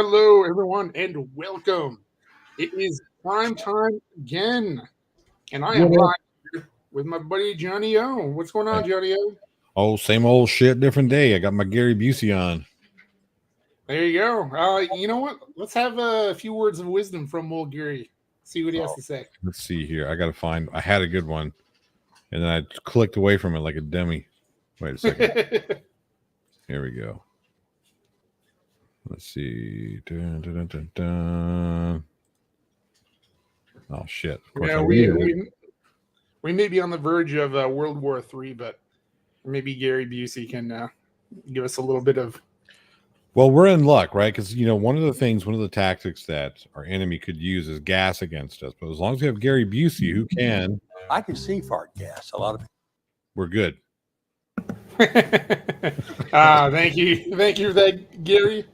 Hello, everyone, and welcome. It is prime time again, and I am What up? live here with my buddy Johnny O. What's going Hey. on, Johnny O? Oh, same old shit, different day. I got my Gary Busey on. There you go. You know what? Let's have a few words of wisdom from old Gary. See what he has Oh, to say. let's see here. I got to find. I had a good one, and then I clicked away from it like a dummy. Wait a second. Here we go. Let's see. Dun, dun, dun, dun, dun. Oh shit! Of course, yeah, I we, muted it. we we may be on the verge of World War III, but maybe Gary Busey can give us a little bit of. Well, we're in luck, right? Because one of the tactics that our enemy could use is gas against us. But as long as we have Gary Busey, who can, I can see fart gas. A lot of we're good. Thank you for that, Gary.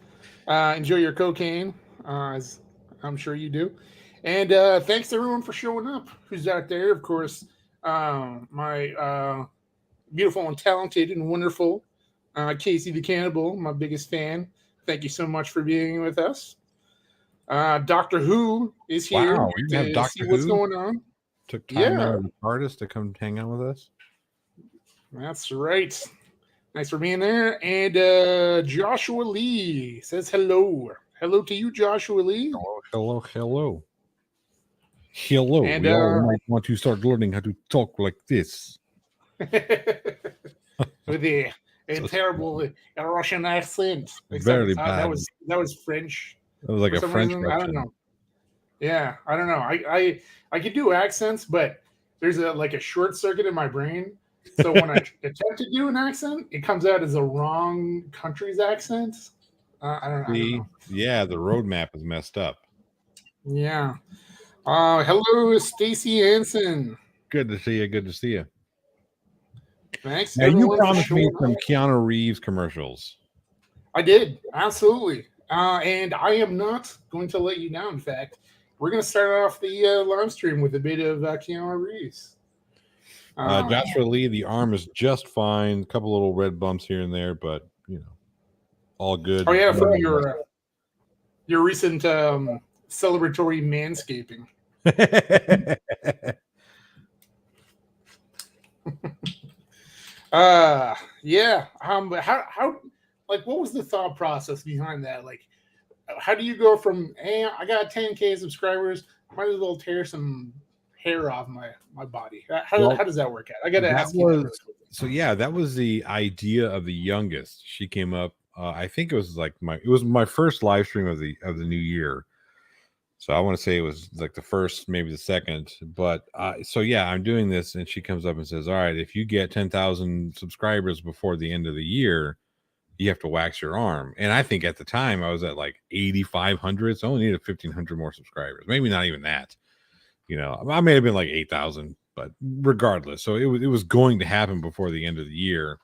Enjoy your cocaine, as I'm sure you do. And thanks to everyone for showing up who's out there. Of course, my beautiful and talented and wonderful Casey the Cannibal, my biggest fan. Thank you so much for being with us. Doctor Who is here Wow, you have to Doctor see what's Who? going on. Took time out Yeah, of the artist to come hang out with us. that's right. Thanks for being there. And Joshua Lee says hello. Hello to you, Joshua Lee. Hello. And We all might want to start learning how to talk like this. with a So terrible Russian accent. Except very that bad. was French It was like for a some French reason. I don't Russian. know. Yeah, I don't know. I could do accents, but there's a short circuit in my brain. So when I attempt to do an accent, it comes out as a wrong country's accent. I don't See, know. yeah, the roadmap is messed up. Yeah. Hello, Stacy Hansen. Good to see you. Good to see you. Thanks Now you everyone for promised me showing some up. Keanu Reeves commercials. I did, absolutely. And I am not going to let you down. In fact, we're going to start off the live stream with a bit of Keanu Reeves. Joshua Lee, the arm is just fine. A couple little red bumps here and there, but all good. Oh yeah, from your recent celebratory manscaping. Yeah. How like what was the thought process behind that? Like, how do you go from hey, I got 10K subscribers, might as well tear some hair off my body? How does that work out? I got to ask you that really quickly. So yeah, that was the idea of the youngest. She came up. I think it was my first live stream of the new year. So I want to say it was like the first, maybe the second. But so yeah, I'm doing this, and she comes up and says, "All right, if you get 10,000 subscribers before the end of the year, you have to wax your arm." And I think at the time I was at like 8,500, so I only needed 1,500 more subscribers. Maybe not even that. I may have been like 8,000, but regardless. So it was going to happen before the end of the year.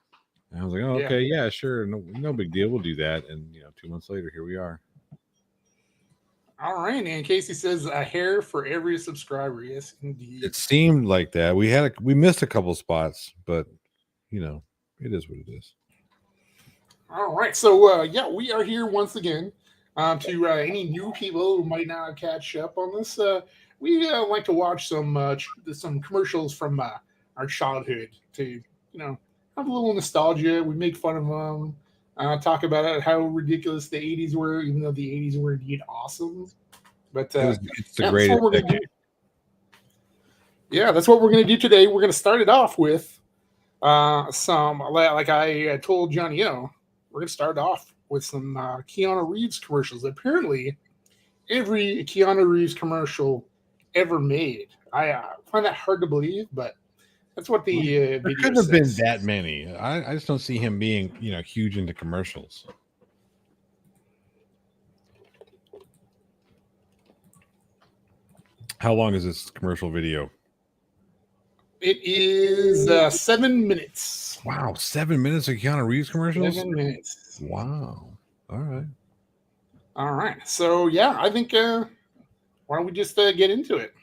And I was like, oh, Yeah. okay, yeah, sure. No big deal. We'll do that. And 2 months later, here we are. All right, and Casey says a hair for every subscriber. Yes, indeed. It seemed like that. We missed a couple spots, but it is what it is. All right, so yeah, we are here once again. To any new people who might not catch up on this, we like to watch some commercials from our childhood to have a little nostalgia. We make fun of them, talk about how ridiculous the '80s were, even though the '80s were indeed awesome. But It's the yeah, that's greatest what we're gonna decade. do. Yeah, that's what we're gonna do today. We're gonna start it off with some like I told Johnny O. We're gonna start off with some Keanu Reeves commercials. Apparently, every Keanu Reeves commercial ever made. I find that hard to believe, but that's what the There video couldn't have been says. that many. I just don't see him being huge into commercials. How long is this commercial video? It is 7 minutes. Wow, 7 minutes of Keanu Reeves commercials? 7 minutes. Wow. All right. All right. So yeah, I think why don't we just get into it?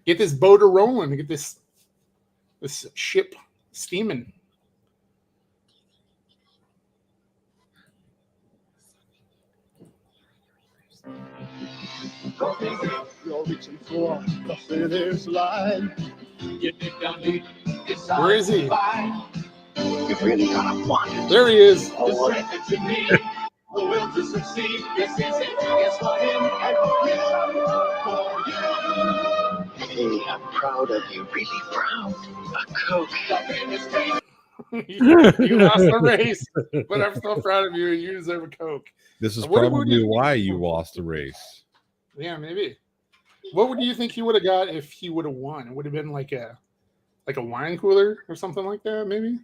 Get this boater rolling, get this ship steaming. You're reaching for the finish line. Where is he? You've really gotta want it. There he is. The will to succeed. This is it. It's for him and for you. Hey, I'm proud of you. Really proud. A Coke. You lost the race, but I'm still proud of you. You deserve a Coke. This is What would probably you- why you lost the race. Yeah, maybe. What would you think he would have got if he would have won? It would have been like a wine cooler or something like that, maybe.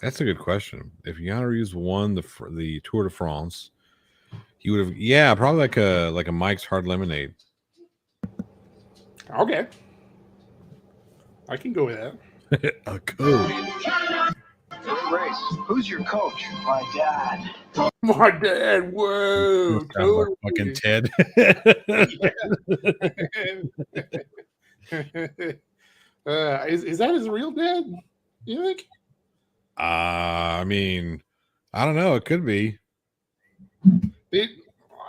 That's a good question. If Keanu Reeves won the Tour de France, he would have. Yeah, probably like a Mike's Hard Lemonade. Okay, I can go with that. A Coke. Race. Who's your coach? My dad. My dad, whoa, Sounds like fucking Ted. Is that his real dad? You think? I mean, I don't know. It could be.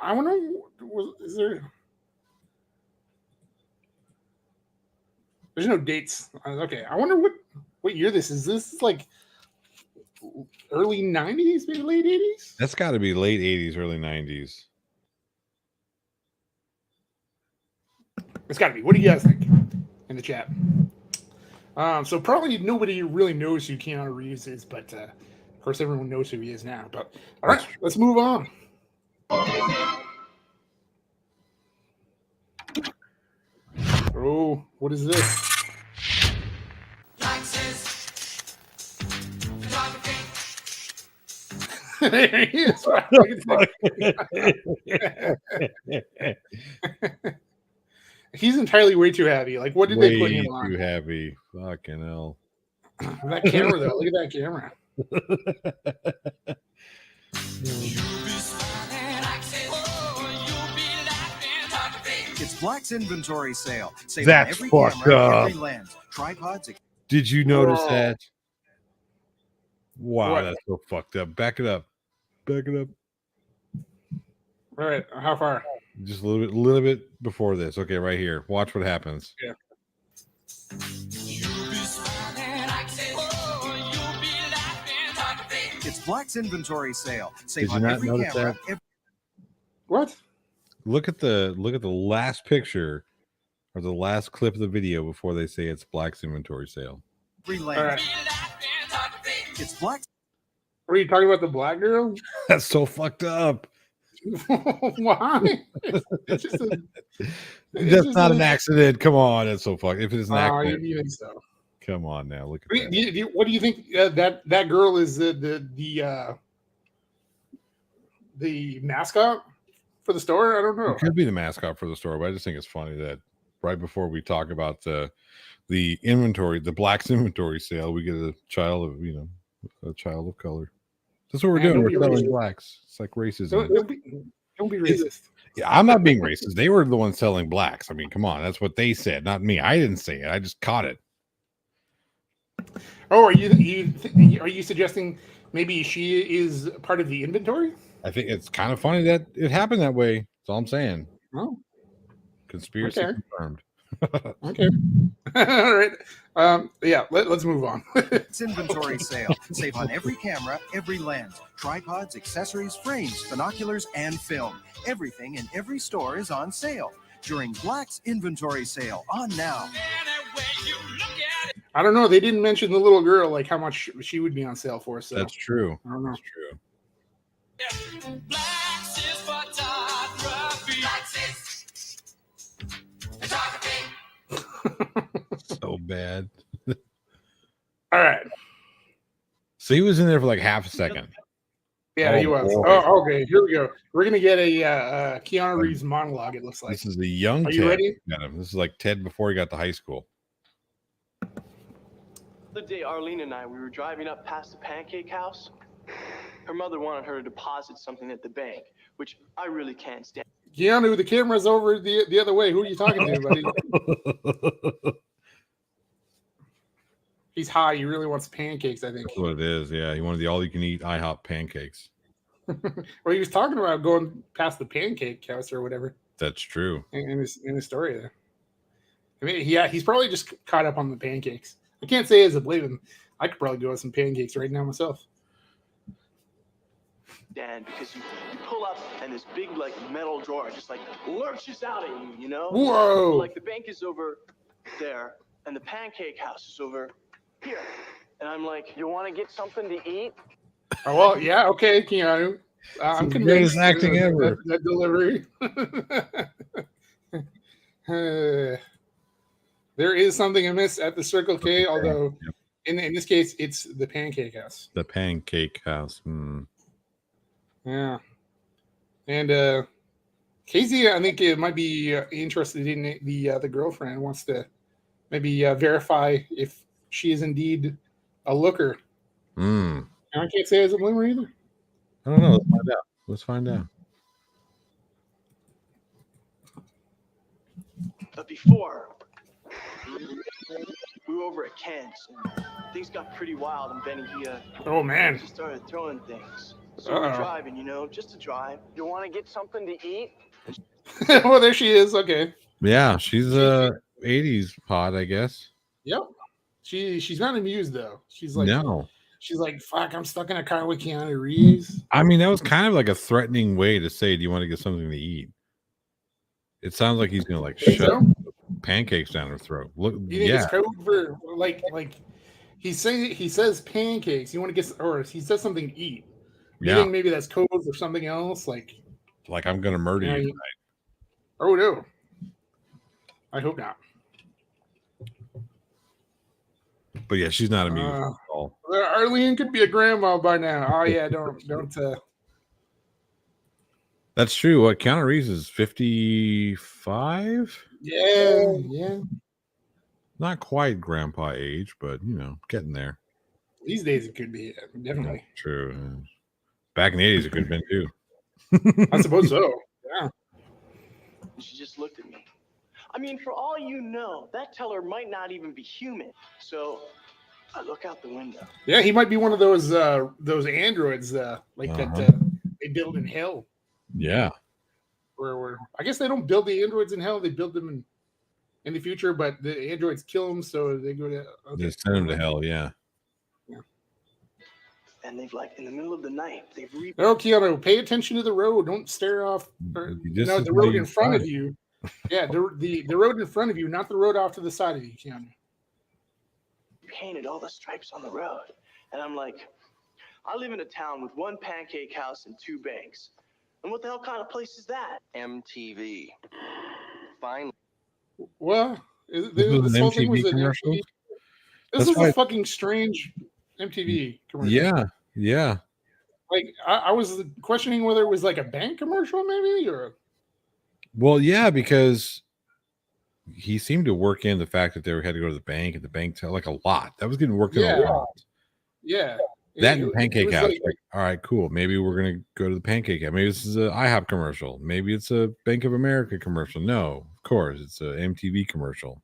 I wonder. Is there? There's no dates. Okay, I wonder what year this is. This is like early 90s, maybe late 80s. That's got to be late 80s, early 90s. It's got to be. What do you guys think in the chat? So probably nobody really knows who Keanu Reeves is, but of course everyone knows who he is now. But all right, let's move on. Oh, what is this? There he is. He's entirely way too heavy. Like, what did they put him on? Too heavy. Fucking hell. That camera, though. Look at that camera. It's Black's inventory sale. Save That's on every fucked camera, up. every lens, tripods. Did you notice Whoa. that? Wow, What? that's so fucked up. Back it up. Back it up. All right, how far? Just a little bit before this. Okay, right here. Watch what happens. Yeah. It's Black's inventory sale. Did Save you on not every notice camera, that? What? Look at the last picture or the last clip of the video before they say it's Black's inventory sale. every All lens. right. It's Black's. Are you talking about the black girl? That's so fucked up. Why? It's just a, That's not an accident. Come on, that's so fucked. If it is an Oh, accident, you think so? come on now. Look at What that. what do you think that girl is the mascot for the store? I don't know. It could be the mascot for the store, but I just think it's funny that right before we talk about the inventory, the Black's inventory sale, we get a child of color. That's what we're Man, doing. don't We're be selling racist. blacks. It's like racism. Don't be racist. Yeah, I'm not being racist. They were the ones selling blacks. I mean, come on. That's what they said, not me. I didn't say it. I just caught it. Oh, are you suggesting maybe she is part of the inventory? I think it's kind of funny that it happened that way. That's all I'm saying. Oh, Conspiracy Okay. confirmed. okay. All right. Yeah, let's move on. Inventory sale. Save on every camera, every lens, tripods, accessories, frames, binoculars, and film. Everything in every store is on sale during Black's inventory sale. On now. I don't know. They didn't mention the little girl, like how much she would be on sale for. So That's true. I don't know. That's true. So bad. All right. So he was in there for like half a second. Yeah, Oh, he was. boy. Oh, okay. Here we go. We're gonna get a Keanu Reeves monologue. It looks like. This is the young Are Ted. you ready? Got him. This is like Ted before he got to high school. The other day, Arlene and I, we were driving up past the pancake house. Her mother wanted her to deposit something at the bank, which I really can't stand. Keanu, the camera's over the other way. Who are you talking to, buddy? He's high. He really wants pancakes, I think. That's what it is. Yeah, he wanted the all-you-can-eat IHOP pancakes. Well, he was talking about going past the pancake house or whatever That's true. in his story there. I mean, yeah, he's probably just caught up on the pancakes. I can't say as a blame him. I could probably go with some pancakes right now myself. Dan, because you pull up and this big like metal drawer just like lurches out at you, you know? Whoa! Like the bank is over there and the pancake house is over here. And I'm like, you want to get something to eat? Oh, well, yeah, okay, Keanu. I'm the convinced greatest acting ever. That delivery. There is something amiss at the Circle K, although in this case, it's the pancake house. The pancake house. Yeah. And Casey, I think it might be interested in the girlfriend, wants to maybe verify if she is indeed a looker. I can't say as a bloomer either. I don't know. Let's find out. But before, we were over at Ken's and things got pretty wild and Benny, Oh, man. he started throwing things. So we're driving, you know, just to drive. You want to get something to eat? Well, there she is. Okay. Yeah, she's a 80s pod, I guess. Yep. She's not amused though. She's like, no. She's like, fuck, I'm stuck in a car with Keanu Reeves. I mean, that was kind of like a threatening way to say, do you want to get something to eat? It sounds like he's gonna like shove pancakes down her throat. Look, you think it's code for like he says pancakes. You want to get, or he says something to eat. You think maybe that's code for something else? Like I'm gonna murder you tonight. Oh no. I hope not. But yeah, she's not amused at all. Arlene could be a grandma by now. Oh yeah, don't. That's true. What Keanu Reeves is 55? Yeah. Not quite grandpa age, but you know, getting there. These days it could be definitely. True. Back in the 80s, it could have been too. I suppose so. Yeah. She just looked at me. I mean, for all you know, that teller might not even be human. So I look out the window. Yeah, he might be one of those androids that they build in hell. Yeah. Where I guess they don't build the androids in hell; they build them in the future. But the androids kill them, so they go to. They send them to hell. Yeah. And they've like in the middle of the night, they've No, Keanu, pay attention to the road. Don't stare off. The road in front of you. Yeah, the road in front of you, not the road off to the side of you, Keanu. Painted all the stripes on the road, and I'm like, I live in a town with one pancake house and two banks. And what the hell kind of place is that? MTV. Fine. Well, this whole thing was commercial. This was a fucking strange MTV commercial. Yeah. Like I was questioning whether it was like a bank commercial, maybe, or. Well, yeah, because he seemed to work in the fact that they had to go to the bank and the bank like a lot. That was getting worked in a lot. Yeah. That and Pancake House. Like, all right, cool. Maybe we're gonna go to the Pancake House. Maybe this is an IHOP commercial. Maybe it's a Bank of America commercial. No, of course, it's a MTV commercial.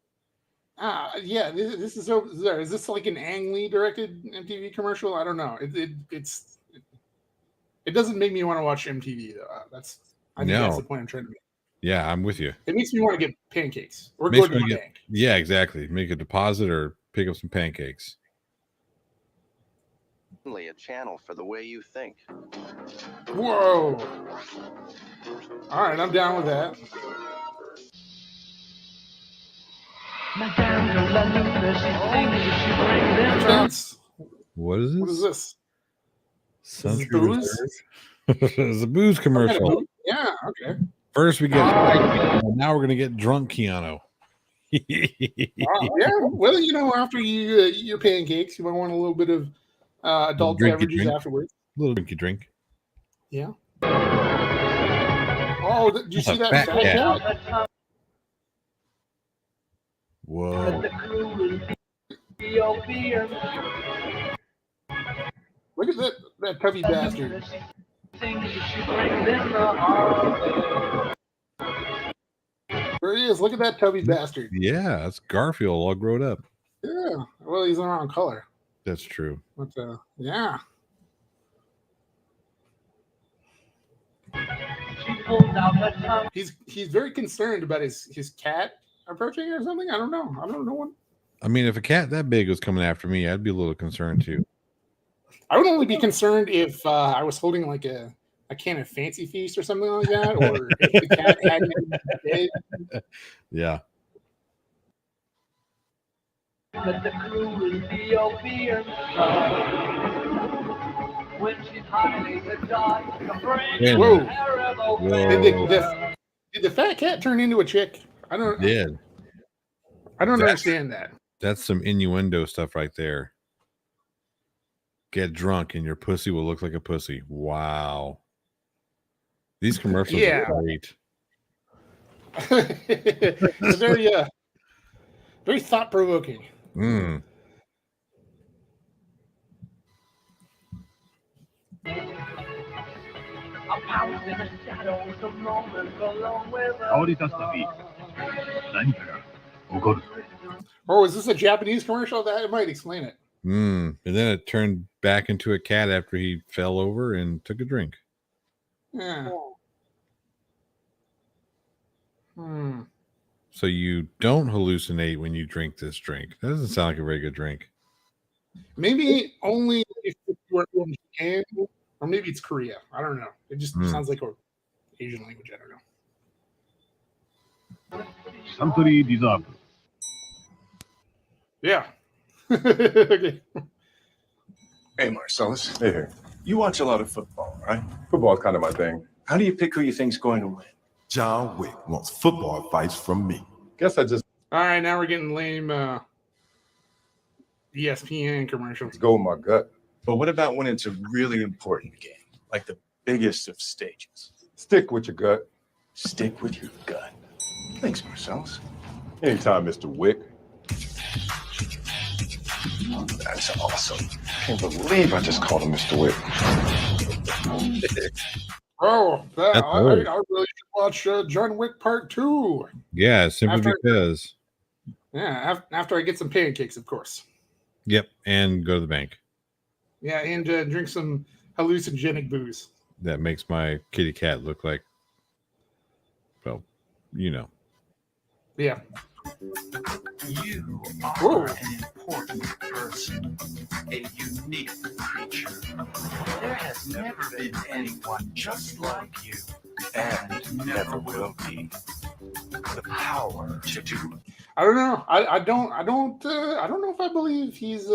Yeah. This is over there. Is this like an Ang Lee directed MTV commercial? I don't know. It doesn't make me want to watch MTV though. I think that's the point I'm trying to make. Yeah, I'm with you. It makes me want to get pancakes or go to the bank. Yeah, exactly. Make a deposit or pick up some pancakes. A channel for the way you think. Whoa. All right, I'm down with that. What is this? What is this? Is this booze? It's a booze commercial. Yeah, okay. First we get now we're gonna get drunk Keanu. Yeah, well, you know, after you eat your pancakes, you might want a little bit of adult beverages afterwards. A little drinky drink. Yeah. Oh, did you see that? Fat cat. Whoa. Look at that tubby bastard. There he is. Look at that tubby bastard. Yeah, that's Garfield all grown up. Yeah. Well, he's the wrong color. That's true. But yeah. He's very concerned about his cat approaching or something. I don't know. I don't know what. I mean, if a cat that big was coming after me, I'd be a little concerned too. I would only be concerned if I was holding like a can of Fancy Feast or something like that, or if the cat hadn't been dead. Yeah. But the crew will be obedient when she's hiding the dark. Whoa. Whoa. Did the fat cat turn into a chick? I don't understand that. That's some innuendo stuff right there. Get drunk and your pussy will look like a pussy. Wow. These commercials are great. It's very thought-provoking. Mm. Oh, is this a Japanese commercial? That might explain it. And then it turned back into a cat after he fell over and took a drink. Yeah. So you don't hallucinate when you drink this drink. That doesn't sound like a very good drink. Maybe only if you're in Japan, or maybe it's Korea. I don't know. It just sounds like an Asian language. I don't know. Suntory Reserve. Yeah. Okay. Hey, Marcellus. Hey, hey. You watch a lot of football, right? Football's kind of my thing. How do you pick who you think's going to win? John Wick wants football fights from me. Guess I just All right, now we're getting lame ESPN commercials. go with my gut. But what about when it's a really important game, like the biggest of stages? Stick with your gut. Stick with your gut. Thanks, Marcellus. Anytime, Mr. Wick. That's awesome. Can't believe I just called him Mr. Wick. Oh, That's I really should watch John Wick Part 2. Yeah, simply because. Yeah, after I get some pancakes, of course. Yep, and go to the bank. Yeah, and drink some hallucinogenic booze. That makes my kitty cat look like, well, you know. Yeah. You are an important person, a unique creature. There has never been anyone just like you, and never will be. The power to do. I don't know. I don't know if I believe he's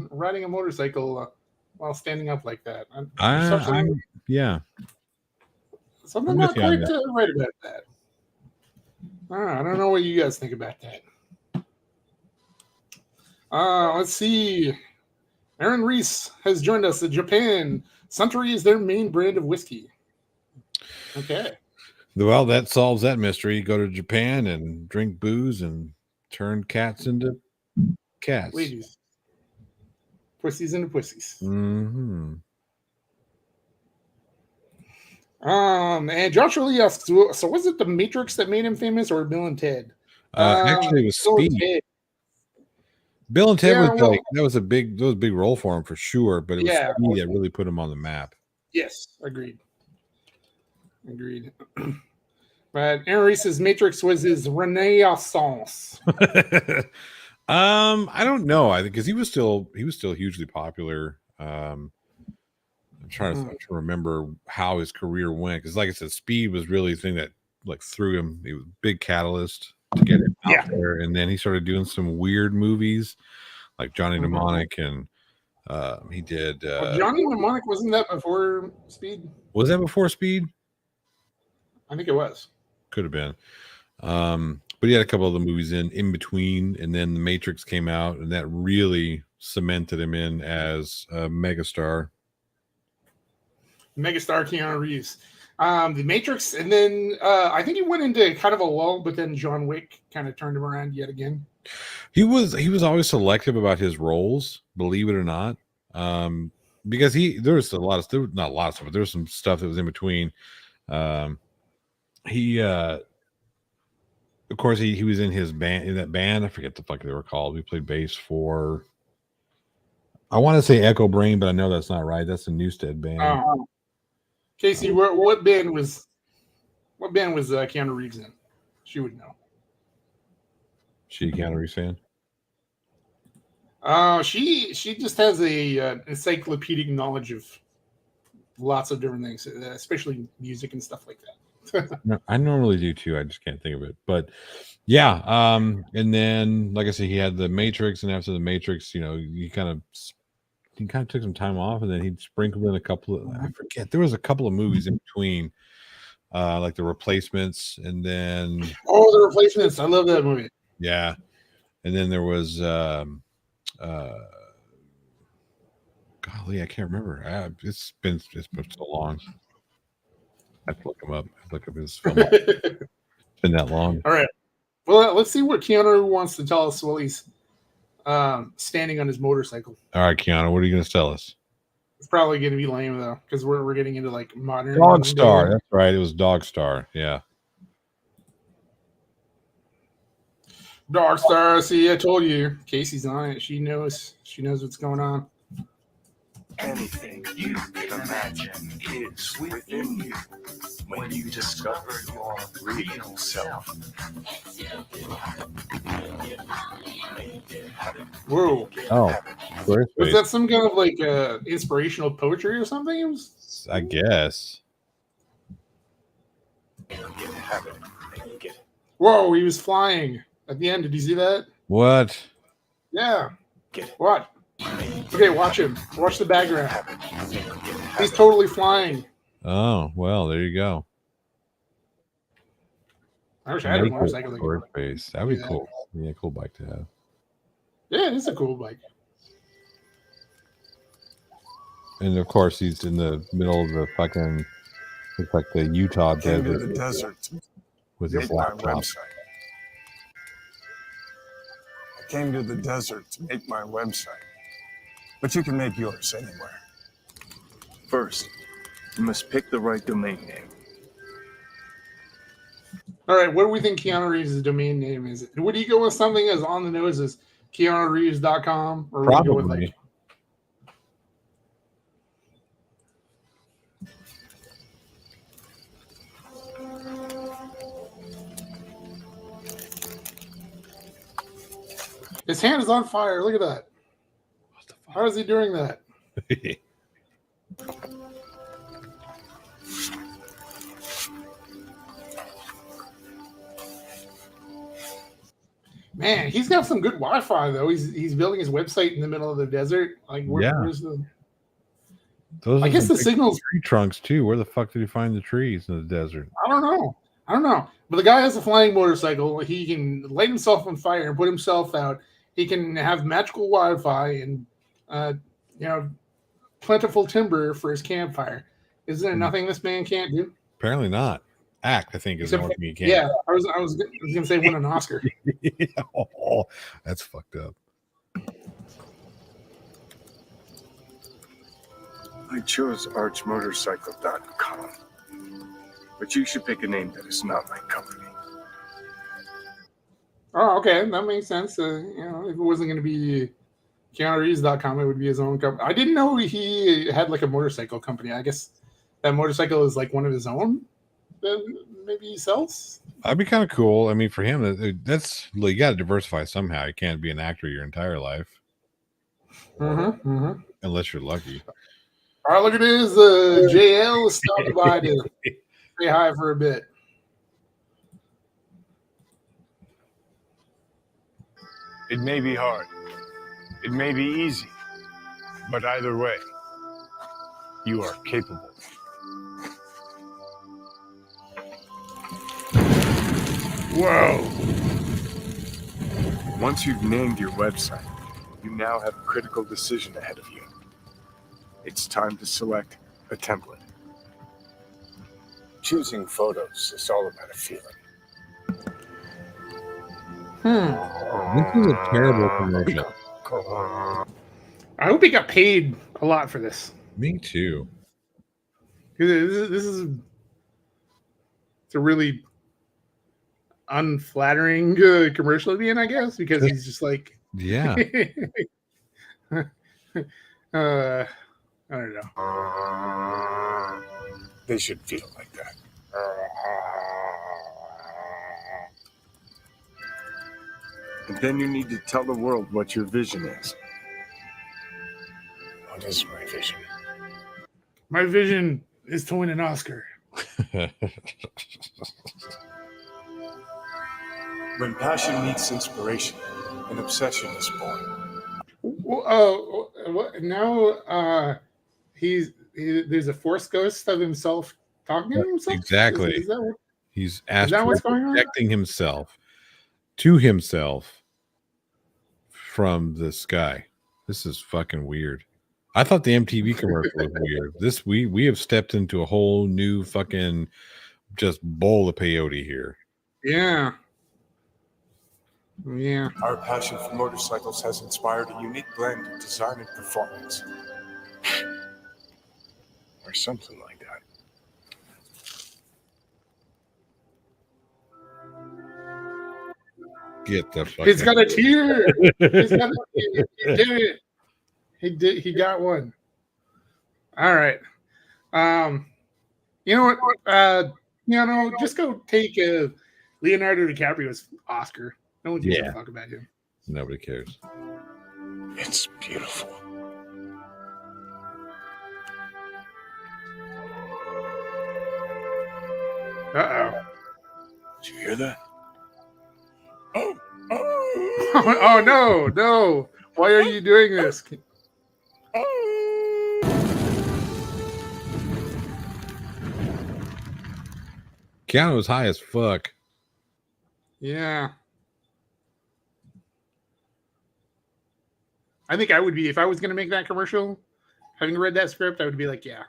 riding a motorcycle while standing up like that. Yeah. Something I'm not with you on quite right about that. I don't know what you guys think about that. Let's see. Aaron Reese has joined us in Japan. Suntory is their main brand of whiskey. Okay. Well, that solves that mystery. Go to Japan and drink booze and turn cats into cats. Ladies. Pussies into pussies. Mm-hmm. And Joshua Lee asks, so was it The Matrix that made him famous or Bill and Ted? Actually, it was Speed. Bill and Ted was a big role for him for sure, but it was Speed that really put him on the map. Yes, agreed. But Aaron Reese's Matrix was his Renaissance. I don't know. I think because he was still hugely popular. I'm trying to remember how his career went because, like I said, Speed was really the thing that like threw him. It was a big catalyst to get him out there, and then he started doing some weird movies like Johnny Mnemonic, and he did. Johnny Mnemonic, wasn't that before Speed? Was that before Speed? I think it was. Could have been. But he had a couple of the movies in between, and then The Matrix came out, and that really cemented him in as a megastar. Megastar Keanu Reeves. The Matrix, and then I think he went into kind of a lull, but then John Wick kind of turned him around yet again. He was always selective about his roles, believe it or not, because there was not a lot of stuff, but there was some stuff that was in between. Of course, he was in that band. I forget the fuck they were called. We played bass for. I want to say Echo Brain, but I know that's not right. That's the Newstead band. Casey, what band was Keanu Reeves in? She would know. She a Keanu Reeves fan? She just has a encyclopedic knowledge of lots of different things, especially music and stuff like that. No, I normally do too. I just can't think of it. But yeah, and then like I said, he had the Matrix, and after the Matrix, he kind of took some time off, and then he sprinkled in a couple of, I forget, there was a couple of movies in between, like The Replacements, and then The Replacements. I love that movie. Yeah, and then there was golly, I can't remember. It's been so long. I have to look him up. I have to look up his film. It's been that long. All right. Well, let's see what Keanu wants to tell us while he's standing on his motorcycle. All right, Keanu, what are you going to tell us? It's probably going to be lame though, because we're getting into like modern Dog Star. That's right. It was Dog Star. Yeah. Dog Star. See, I told you, Casey's on it. She knows what's going on. Anything you can imagine is within you when you discover your real self. Whoa. Oh, was that some kind of like inspirational poetry or something? It was, I guess. Whoa, he was flying at the end. Did you see that? What? Yeah. What? Okay, watch him. Watch the background. He's totally flying. Oh, well, there you go. I wish I had a motorcycle. That'd be cool. Yeah, cool bike to have. Yeah, it's a cool bike. And of course, he's in the middle of the fucking, looks like the Utah desert. With his laptop. I came to the desert to make my website. But you can make yours anywhere. First, you must pick the right domain name. All right, what do we think Keanu Reeves' domain name is? Would you go with something as on the nose as KeanuReeves.com? Or would you go with Probably. His hand is on fire. Look at that. How is he doing that? Man, he's got some good Wi-Fi though. He's building his website in the middle of the desert. Like, where's the? Those I guess the signals. Tree trunks too. Where the fuck did he find the trees in the desert? I don't know. But the guy has a flying motorcycle. He can light himself on fire and put himself out. He can have magical Wi-Fi and plentiful timber for his campfire. Is there nothing this man can't do? Apparently not. Act, I think, is the only thing he can. Yeah, I was gonna say win an Oscar. Oh, that's fucked up. I chose archmotorcycle.com. But you should pick a name that is not my company. Oh, okay, that makes sense. If it wasn't going to be KeanuReeves.com, it would be his own company. I didn't know he had like a motorcycle company. I guess that motorcycle is like one of his own. That maybe he sells. That'd be kind of cool. I mean, for him, that's you got to diversify somehow. You can't be an actor your entire life, unless you're lucky. All right, look at this. JL stopped by to say hi for a bit. It may be hard. It may be easy. But either way, you are capable. Whoa. Once you've named your website, you now have a critical decision ahead of you. It's time to select a template. Choosing photos is all about a feeling. This is a terrible commercial. I hope he got paid a lot for this. Me too. This is a really unflattering commercial to be in, I guess, because he's just like, yeah. I don't know. They should feel like that. And then you need to tell the world what your vision is. What is my vision? My vision is to win an Oscar. When passion meets inspiration, an obsession is born. What now? There's a force ghost of himself talking to himself. Exactly. Is that what? He's Is that what's going on? projecting himself to himself from the sky. This is fucking weird. I thought the MTV commercial was weird. This we have stepped into a whole new fucking just bowl of peyote here. Yeah. Yeah. Our passion for motorcycles has inspired a unique blend of design and performance. Or something like that. Get the fuck. He's got a tear. He's got a tear. He did it. He got one. All right. You know what? Keanu, just go take Leonardo DiCaprio's Oscar. No one gives a fuck about him. Nobody cares. It's beautiful. Uh-oh. Did you hear that? Oh no. Why are you doing this? Keanu was high as fuck. Yeah. I think I would be, if I was going to make that commercial, having read that script, I would be like, yeah,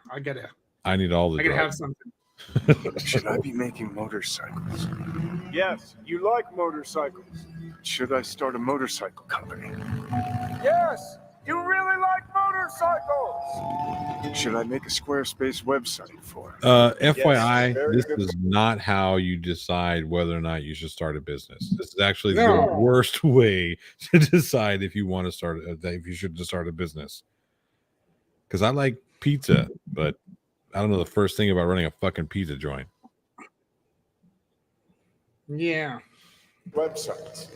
I need all the I gotta have drugs. something. Should I be making motorcycles? Yes, you like motorcycles. Should I start a motorcycle company? Yes, you really like motorcycles. Should I make a Squarespace website for it? FYI, very this good. is not how you decide whether or not you should start a business. This is actually No. the worst way to decide if you want to start if you should start a business. Because I like pizza, but I don't know the first thing about running a fucking pizza joint. Yeah. Websites.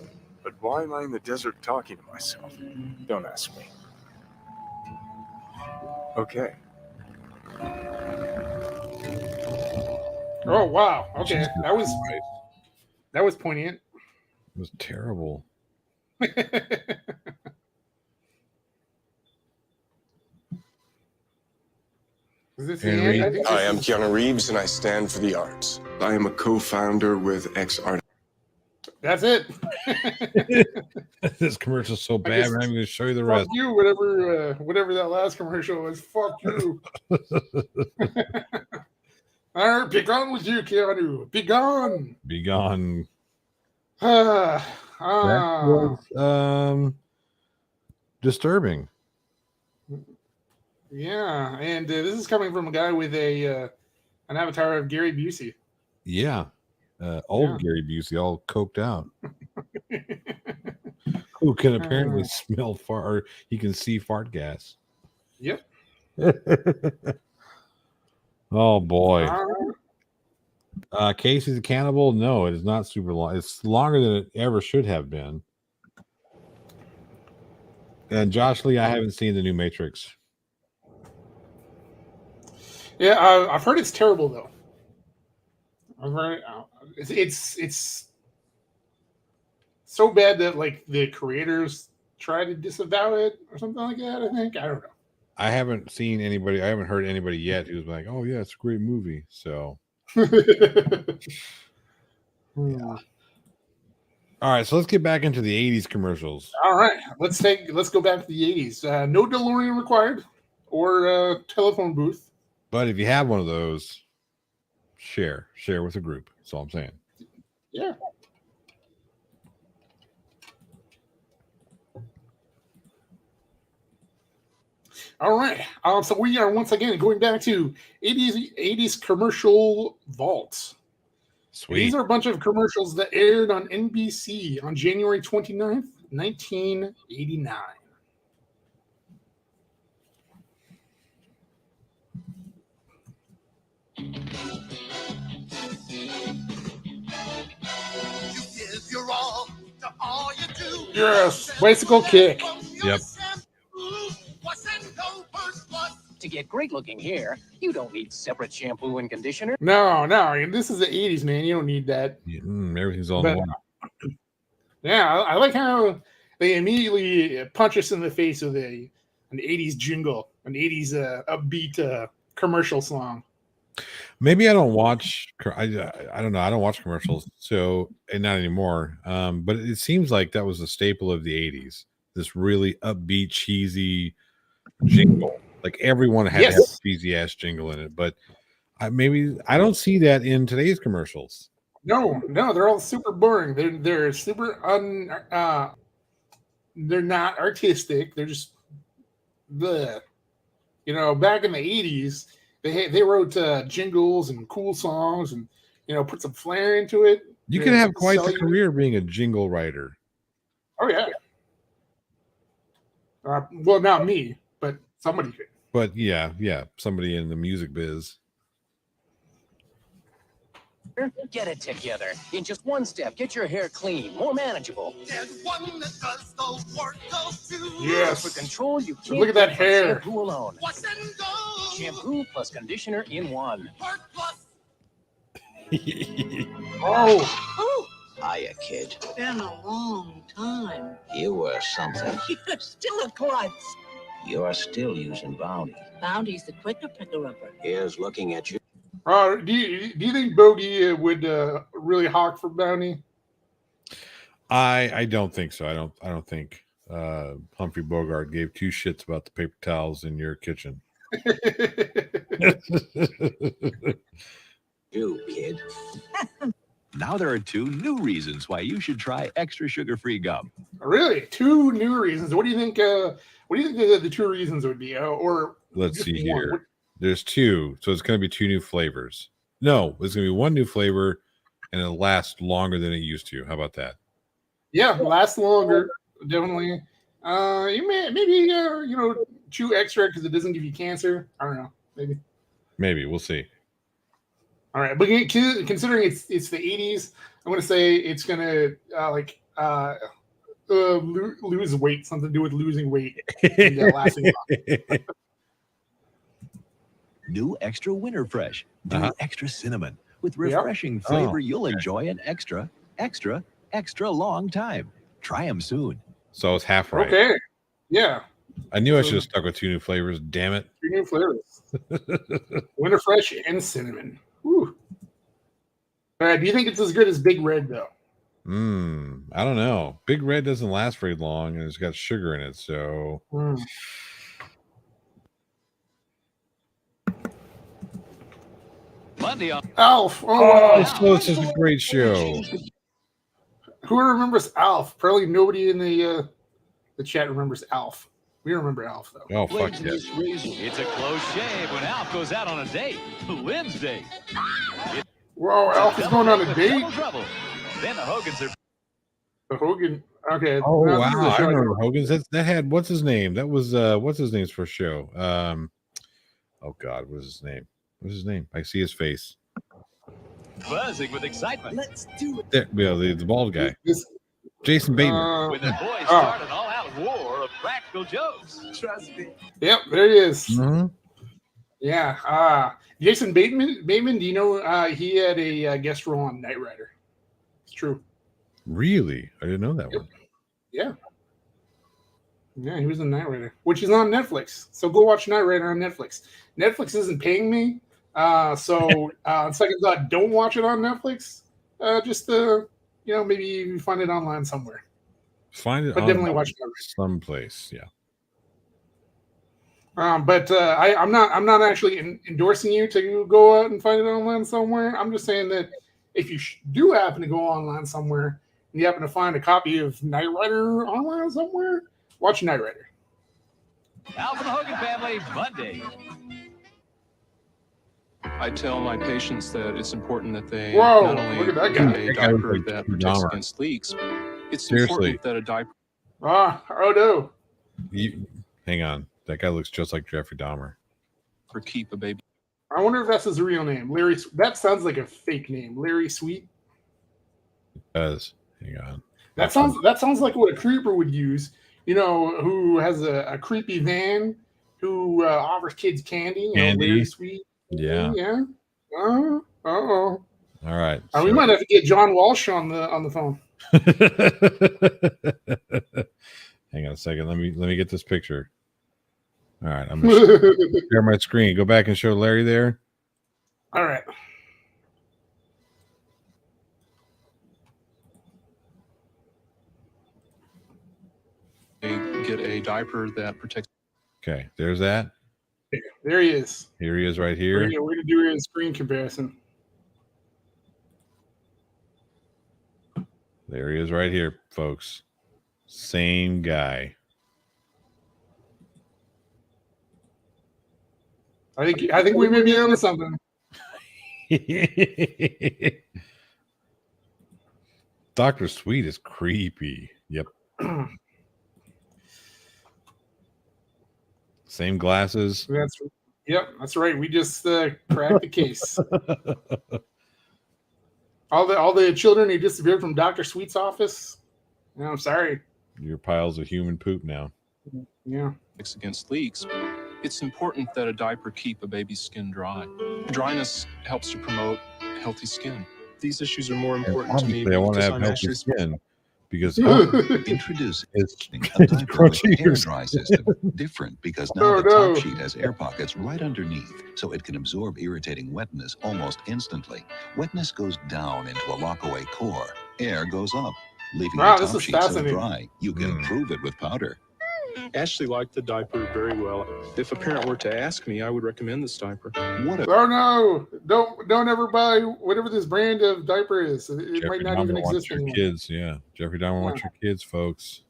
But why am I in the desert talking to myself? Don't ask me. Okay. Oh wow. Okay. Jesus That was poignant. It was terrible. Is this And the end? I think I this am is- Keanu Reeves, and I stand for the arts. I am a co-founder with X-Art. That's it. This commercial's so I bad, guess- man. I'm going to show you the Fuck rest. you, whatever that last commercial was. Fuck you. All right, be gone with you, Keanu. Be gone. Be gone. Ah, That was disturbing. yeah, and this is coming from a guy with an avatar of Gary Busey. Yeah. Old Gary Busey, all coked out. Who can apparently smell fart, or he can see fart gas. Yep. Oh boy. Casey the Cannibal? No, it is not super long. It's longer than it ever should have been. And Josh Lee, I haven't seen the new Matrix. Yeah, I've heard it's terrible though. I've heard it's so bad that like the creators try to disavow it or something like that. I think I don't know. I haven't seen anybody. I haven't heard anybody yet who's like, "Oh yeah, it's a great movie." So, Yeah. all right. So let's get back into the '80s commercials. All right, let's go back to the 80s. No DeLorean required or telephone booth. But if you have one of those, share with a group. That's all I'm saying. Yeah. All right. So we are once again going back to 80s commercial vaults. Sweet. These are a bunch of commercials that aired on NBC on January 29th, 1989. Yes, bicycle kick. Yep. To get great looking hair, you don't need separate shampoo and conditioner. No, this is the 80s, man. You don't need that. Everything's all But, one. yeah, I like how they immediately punch us in the face with an 80s jingle, an 80s upbeat commercial song. Maybe I don't watch. I don't know. I don't watch commercials, so and not anymore. But it seems like that was a staple of the '80s. This really upbeat, cheesy jingle. Like everyone had to have a cheesy ass jingle in it. But I don't see that in today's commercials. No, they're all super boring. They're super they're not artistic. They're just the back in the 80s. They wrote jingles and cool songs and put some flair into it. You can have quite the career being a jingle writer. Oh yeah. Well, not me, but somebody could. But yeah, somebody in the music biz. Get it together. In just one step, get your hair clean, more manageable. There's one that does the work of two. Yes. For control, you can't Look at that get from hair. shampoo alone. Wash and go. Shampoo plus conditioner in one. Part plus. Oh. Hiya, kid. Been a long time. You were something. You're still a klutz. You're still using Bounty. Bounty's the quicker picker-upper. Here's looking at you. Do you think Bogey would really hawk for Bounty? I don't think so. I don't think Humphrey Bogart gave two shits about the paper towels in your kitchen. You, kid. Now there are 2 new reasons why you should try extra sugar-free gum. Really, 2 new reasons. What do you think? What do you think the 2 reasons would be? Or let's see here. There's 2, so it's going to be 2 new flavors. No, it's going to be 1 new flavor, and it'll last longer than it used to. How about that? Yeah, last longer, definitely. You maybe chew extra because it doesn't give you cancer. I don't know, Maybe we'll see. All right, but considering it's the 80s, I'm going to say it's going to lose weight, something to do with losing weight. And, lasting New Extra Winter Fresh. New Extra Cinnamon. With refreshing flavor you'll enjoy an extra long time. Try them soon. So it's half right. Okay. Yeah. I knew I should have stuck with 2 new flavors. Damn it. 2 new flavors. Winter Fresh and cinnamon. Whew. All right. Do you think it's as good as Big Red, though? I don't know. Big Red doesn't last very long, and it's got sugar in it, so... Monday on Alf. So it's just a great show. Who remembers Alf? Probably nobody in the chat remembers Alf. We remember Alf, though. Oh, fuck yeah. It's a close shave when Alf goes out on a date. Wednesday. Whoa, Alf is going on a date? Trouble. Then the Hogans are... The Hogan. Okay. Oh, wow. I remember Hogan's. That had... What's his name? That was... what's his name's first show? Oh, God. What is his name? What's his name? I see his face. Buzzing with excitement. Let's do it. There, the bald guy. Jason Bateman. When the boys start an all-out war of practical jokes. Trust me. Yep, there he is. Mm-hmm. Yeah. Jason Bateman, do you know he had a guest role on Knight Rider? It's true. Really? I didn't know that one. Yeah. Yeah, he was in Knight Rider, which is on Netflix. So go watch Knight Rider on Netflix. Netflix isn't paying me. So on second thought, don't watch it on Netflix. Just maybe you find it online somewhere. Find it, but definitely watch it someplace. Yeah. But I'm not actually endorsing you to go out and find it online somewhere. I'm just saying that if you do happen to go online somewhere and you happen to find a copy of Knight Rider online somewhere, watch Knight Rider. Alf and the Hogan family, Monday. I tell my patients that it's important that they Whoa, not only look at that get guy. a diaper that protects against leaks, it's Seriously. important that a diaper... Oh no. Hang on. That guy looks just like Jeffrey Dahmer. keep a baby. I wonder if that's his real name. Larry. That sounds like a fake name. Larry Sweet. It does. Hang on. That sounds like what a creeper would use. You know, who has a creepy van, who offers kids candy. You know, Candy. Larry Sweet. Yeah. Yeah. Oh. All right. We might have to get John Walsh on the phone. Hang on a second. Let me get this picture. All right. I'm gonna share my screen. Go back and show Larry there. All right. Get a diaper that protects. Okay, there's that. There he is. Here he is right here. We're gonna do a screen comparison. There he is right here, folks. Same guy. I think we may be on to something. Dr. Sweet is creepy. Yep. Same glasses. That's right. We just cracked the case. All the children who disappeared from Dr. Sweet's office. No, I'm sorry. Your piles of human poop now. Yeah. Against leaks. It's important that a diaper keep a baby's skin dry. Dryness helps to promote healthy skin. These issues are more important to me. I want to because have I'm healthy actually skin because Introduce a diaper with an air dry system. Different because now the top sheet has air pockets right underneath, so it can absorb irritating wetness almost instantly. Wetness goes down into a lockaway core. Air goes up, leaving the top sheet so dry you can improve it with powder. Ashley liked the diaper very well. If a parent were to ask me, I would recommend this diaper. Oh no! Don't ever buy whatever this brand of diaper is. It might not even exist anymore. Kids, yeah. Jeffrey Dahmer wants your kids, folks.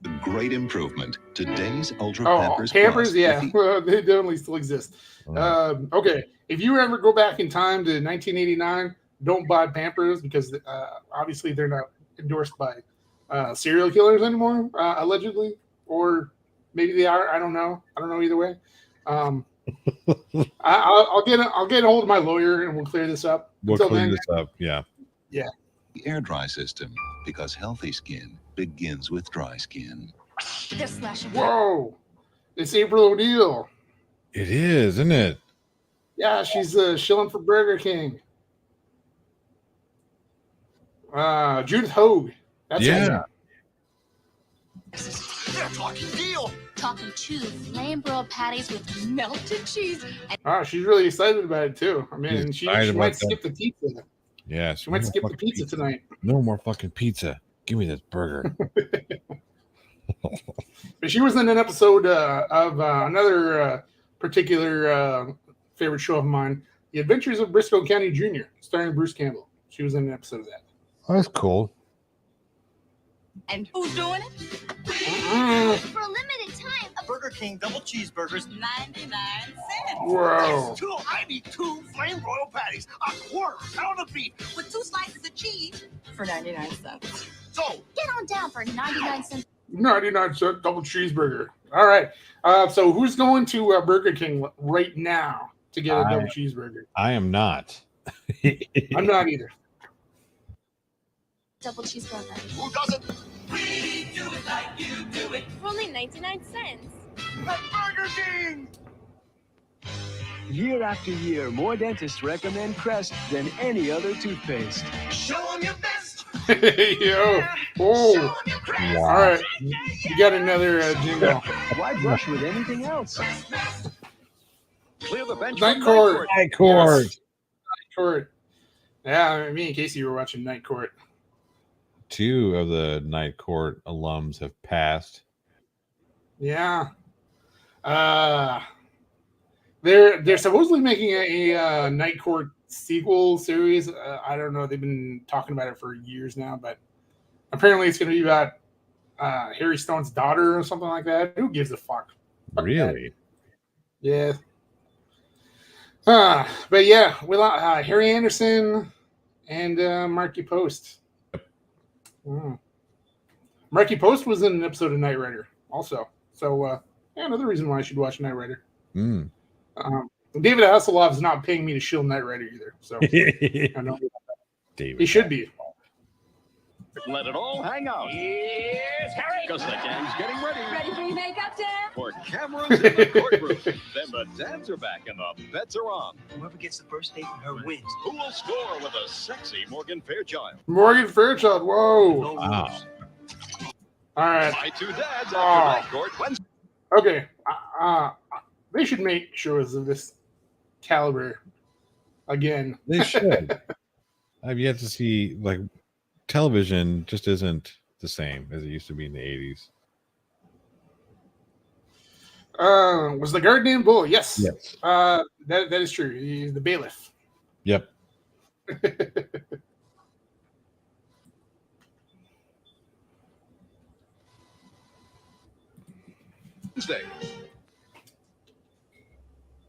A great improvement. Today's Ultra Pampers. Pampers. Yeah, well, they definitely still exist. Okay, if you ever go back in time to 1989, don't buy Pampers because obviously they're not endorsed by serial killers anymore, allegedly. Or maybe they are. I don't know. Either way. I'll get a hold of my lawyer and we'll clear this up. We'll clear this up. Yeah. Yeah. The air dry system, because healthy skin begins with dry skin. Whoa! It's April O'Neil. It is, isn't it? Yeah, she's shilling for Burger King. Judith Hogue. That's yeah. They're talking deal. Talking 2 flame broiled patties with melted cheese. She's really excited about it too. I mean, she might skip the pizza. Yeah, she might skip the pizza tonight. No more fucking pizza. Give me this burger. But she was in an episode of another particular favorite show of mine, The Adventures of Briscoe County Jr., starring Bruce Campbell. She was in an episode of that. Oh, that's cool. And who's doing it? For a limited time, a Burger King double cheeseburgers, 99 cents. Wow. I need 2 flame broiled patties, a quarter-pound of beef, with 2 slices of cheese for 99 cents. So get on down for 99 cents. 99-cent double cheeseburger. All right. So who's going to Burger King right now to get a double cheeseburger? I am not. I'm not either. Double cheeseburger. Who doesn't? We do it like you do it. For only 99 cents. At Burger King! Year after year, more dentists recommend Crest than any other toothpaste. Show them your best. Yo. Oh. Wow. All right. You got another jingle. Why brush with anything else? Clear the bench. Night Court. Night Court. Yes. Night Court. Yeah, me and Casey were watching Night Court. 2 of the Night Court alums have passed. Yeah. They're supposedly making a Night Court sequel series. I don't know. They've been talking about it for years now, but apparently it's going to be about Harry Stone's daughter or something like that. Who gives a fuck? Really? Yeah. But yeah, we Harry Anderson and Marky Post. Marky Post was in an episode of Knight Rider also. So, another reason why I should watch Knight Rider. David Hasselhoff is not paying me to shill Knight Rider either. So I know David. He should be. Let it all hang out. Yes, Harry. Because the gang's getting ready. Ready for your makeup, Dan? For cameras in the courtroom. Then the dads are back and the bets are on. Whoever gets the first date with her wins. Who will score with a sexy Morgan Fairchild? Morgan Fairchild. Whoa. Wow. All right. My two dads after night court Wednesday. Okay. They should make shows of this caliber again. They should. I've yet to see, like, television just isn't the same as it used to be in the 80s. Was the guard named Bull? Yes. Yes. That is true. He's the bailiff. Yep. Wednesday.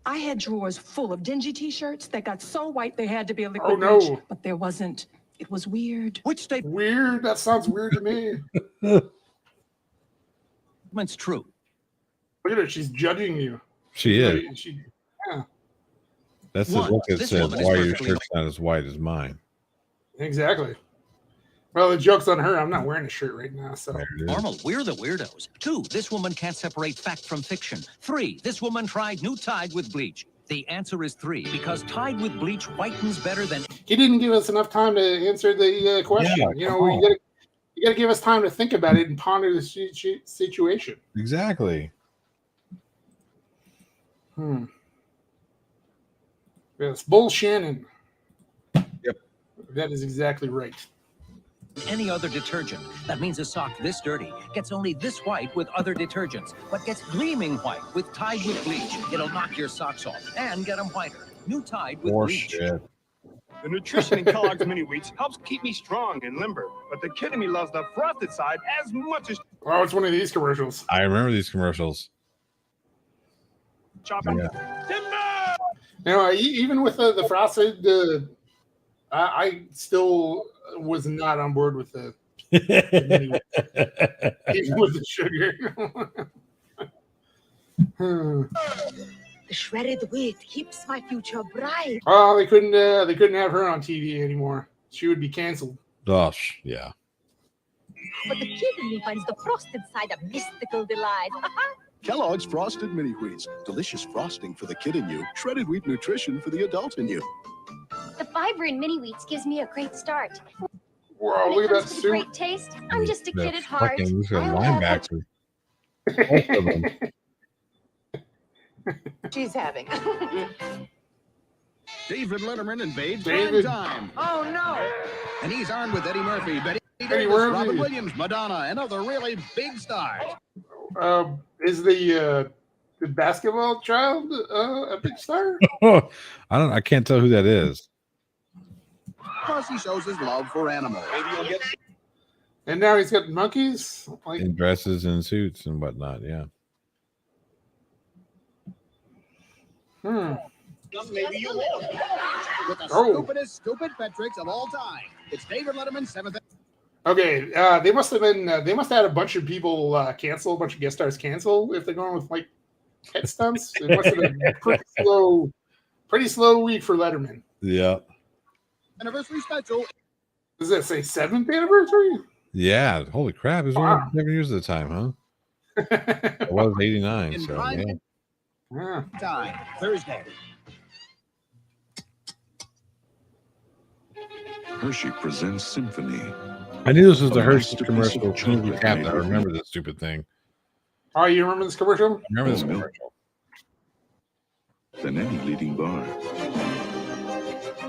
I had drawers full of dingy t-shirts that got so white they had to be a liquid Oh, no. bleach, but there wasn't. It was weird. Which Weird? That sounds weird to me. statement's true? Look at her. She's judging you. She is. Yeah, That's the One, look that this says, woman is why your perfectly shirt's not as white as mine. exactly. Well, the joke's on her. I'm not wearing a shirt right now. So There it is. Normal, we're the weirdos. 2, this woman can't separate fact from fiction. 3, this woman tried new Tide with bleach. The answer is 3, because Tide with bleach whitens better than... he didn't give us enough time to answer the question. Yeah, you know, come on. you gotta give us time to think about it and ponder the situation. Exactly. Yes, Bull Shannon. Yep. That is exactly right. any other detergent. That means a sock this dirty gets only this white with other detergents, but gets gleaming white with Tide with bleach. It'll knock your socks off and get them whiter. New Tide with bleach. Shit. The nutrition in Kellogg's mini wheats helps keep me strong and limber, but the kid in me loves the frosted side as much as Oh, it's one of these commercials. I remember these commercials. chopping. Yeah. You know, even with the frosted, I still was not on board with the mini wheat. Even with the sugar. The shredded wheat keeps my future bright. Oh, they couldn't have her on TV anymore. She would be canceled. Gosh, yeah. But the kid in me finds the frosted side a mystical delight. Kellogg's Frosted Mini Wheats. Delicious frosting for the kid in you. Shredded wheat nutrition for the adult in you. The fiber in mini wheats gives me a great start. Whoa, When look it at comes that to the suit. great taste, I'm just a kid at heart. Fucking I don't have much- linebacker. Both of them. She's having. David Letterman invades David. prime time. Oh no! And he's armed with Eddie Murphy, Betty Eddie Davis, Murphy. Robin Williams, Madonna, and other really big stars. Is the basketball child a big star? I can't tell who that is. Plus, he shows his love for animals. And now he's got monkeys. Like, In dresses and suits and whatnot, yeah. Maybe you will. With the Oh. stupidest stupid pet tricks of all time. It's David Letterman's 7th. okay, they must have had a bunch of people cancel, a bunch of guest stars cancel if they're going with like pet stunts. It must have been a pretty slow week for Letterman. Yeah. Anniversary special. Does that say 7th anniversary? Yeah. Holy crap. It was Wow. only 7 years at the time, huh? It was 89. In So, prime yeah. Yeah. time. Thursday. Hershey presents Symphony. I knew this was the A Hershey masterpiece commercial. of chocolate Movie cap. I made with remember this stupid thing. Oh, you remember this commercial? I remember this Oh, no. commercial. Than any leading bar.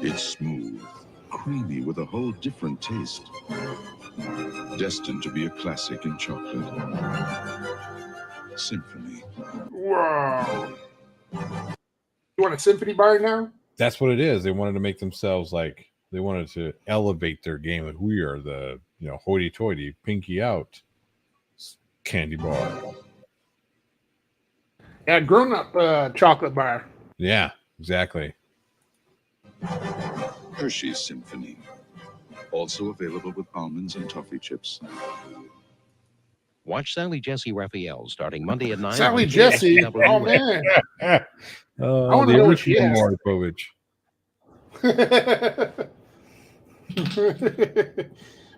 It's smooth, creamy with a whole different taste. Destined to be a classic in chocolate. Symphony. Whoa. You want a symphony bar now? That's what it is. They wanted to make themselves like, they wanted to elevate their game. Like, we are the, hoity-toity, pinky out candy bar. Yeah, grown-up chocolate bar. Yeah, exactly. Hershey's Symphony. Also available with almonds and toffee chips. Watch Sally Jesse Raphael starting Monday at 9. Sally on Jesse. KSTW. Oh man. I want the to know what she original has. Maury Povich.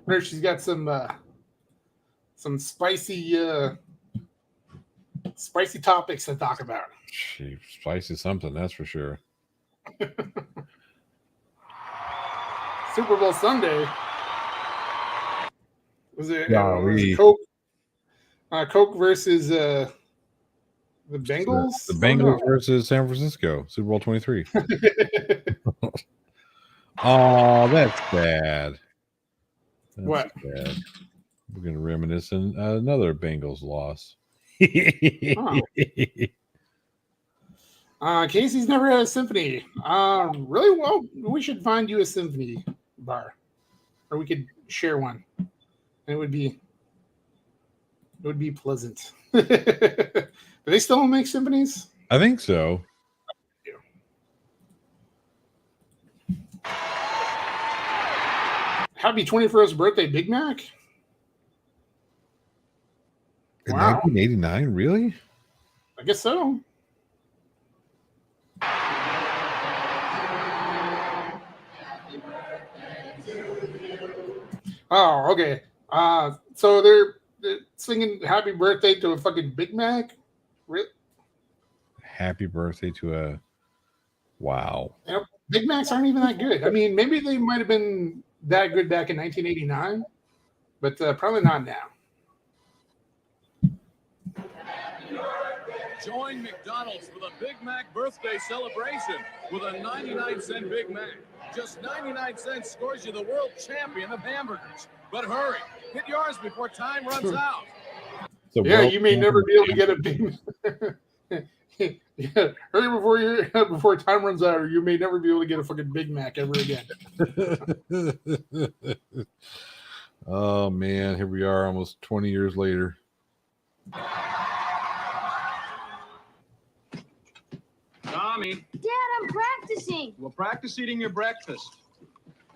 Where she's got some spicy topics to talk about. She spicy something, that's for sure. Super Bowl Sunday. Was it Coke versus the Bengals? The Bengals versus San Francisco, Super Bowl 23. Oh, that's bad. What? Bad. We're going to reminisce on another Bengals loss. Casey's never had a symphony. Really? Well, we should find you a symphony bar, or we could share one. And it would be pleasant. Do they still make symphonies? I think so. Happy 21st birthday, Big Mac. In Wow. 1989, really? I guess so. Oh, okay. So they're singing "Happy Birthday" to a fucking Big Mac. Really? Happy birthday to a... Wow. You know, Big Macs aren't even that good. I mean, maybe they might have been that good back in 1989, but probably not now. Join McDonald's for the Big Mac birthday celebration with a 99-cent Big Mac. Just 99 cents scores you the world champion of hamburgers. But hurry, get yours before time runs out. Yeah, you may never be able to get a Big Mac. Yeah, hurry before time runs out, or you may never be able to get a fucking Big Mac ever again. Oh man, here we are, almost 20 years later. Tommy. Dad, I'm practicing. Well, practice eating your breakfast.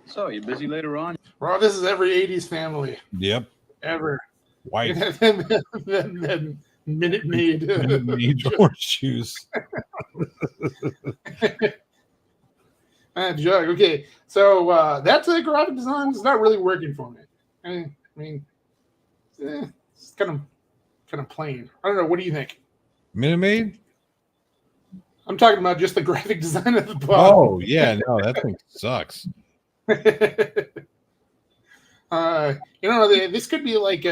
So, you busy later on? Well, this is every 80s family. Yep. Ever. White. then Minute Maid. Horseshoes. Jug. Okay, so that's the graphic design. It's not really working for me. I mean, it's kind of plain. I don't know. What do you think? Minute Maid? I'm talking about just the graphic design of the book. Oh yeah, no, that thing sucks. This could be like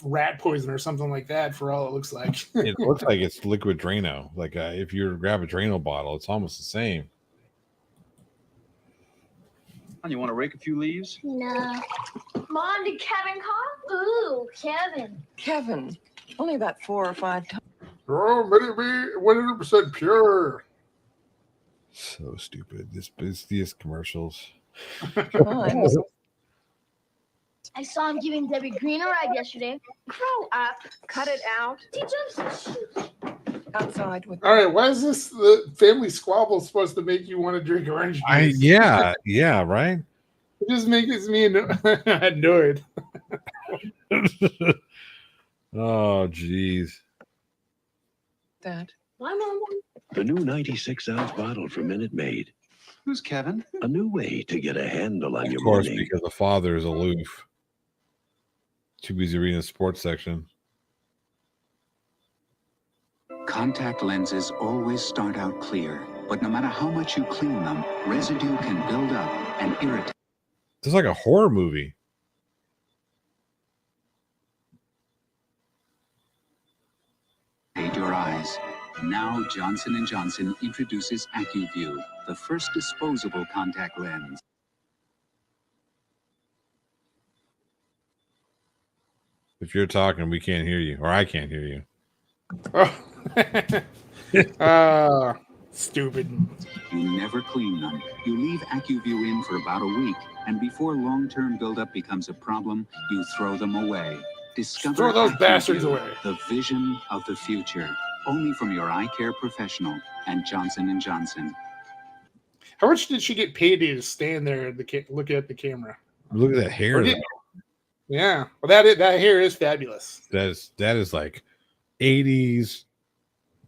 rat poison or something like that. For all it looks like, It looks like it's liquid Drano. Like if you grab a Drano bottle, it's almost the same. You want to rake a few leaves? No. Mom, did Kevin call? Ooh, Kevin. Kevin, only about 4 or 5 times. Oh, maybe 100% pure. So stupid. These commercials. I saw him giving Debbie Green a ride yesterday. Grow up. Cut it out. Teach him. Outside with. All right, why is this the family squabble supposed to make you want to drink orange juice? Yeah, right. It just makes me annoyed. Oh, geez. That. Bye, Mom. The new 96-ounce bottle from Minute Maid. Who's Kevin? A new way to get a handle on Of your course, money. because the father is aloof. Too busy reading the sports section. Contact lenses always start out clear, but no matter how much you clean them, residue can build up and irritate This is like a horror movie. your eyes. Now Johnson & Johnson introduces AccuView, the first disposable contact lens. If you're talking, we can't hear you, or I can't hear you. Stupid. You never clean them. You leave AccuView in for about a week, and before long-term buildup becomes a problem, you throw them away. Discover Throw those AccuView, bastards away. The vision of the future. Only from your eye care professional and Johnson & Johnson. How much did she get paid to stand there and look at the camera? Look at that hair. Yeah. Well, that hair is fabulous. That is like 80s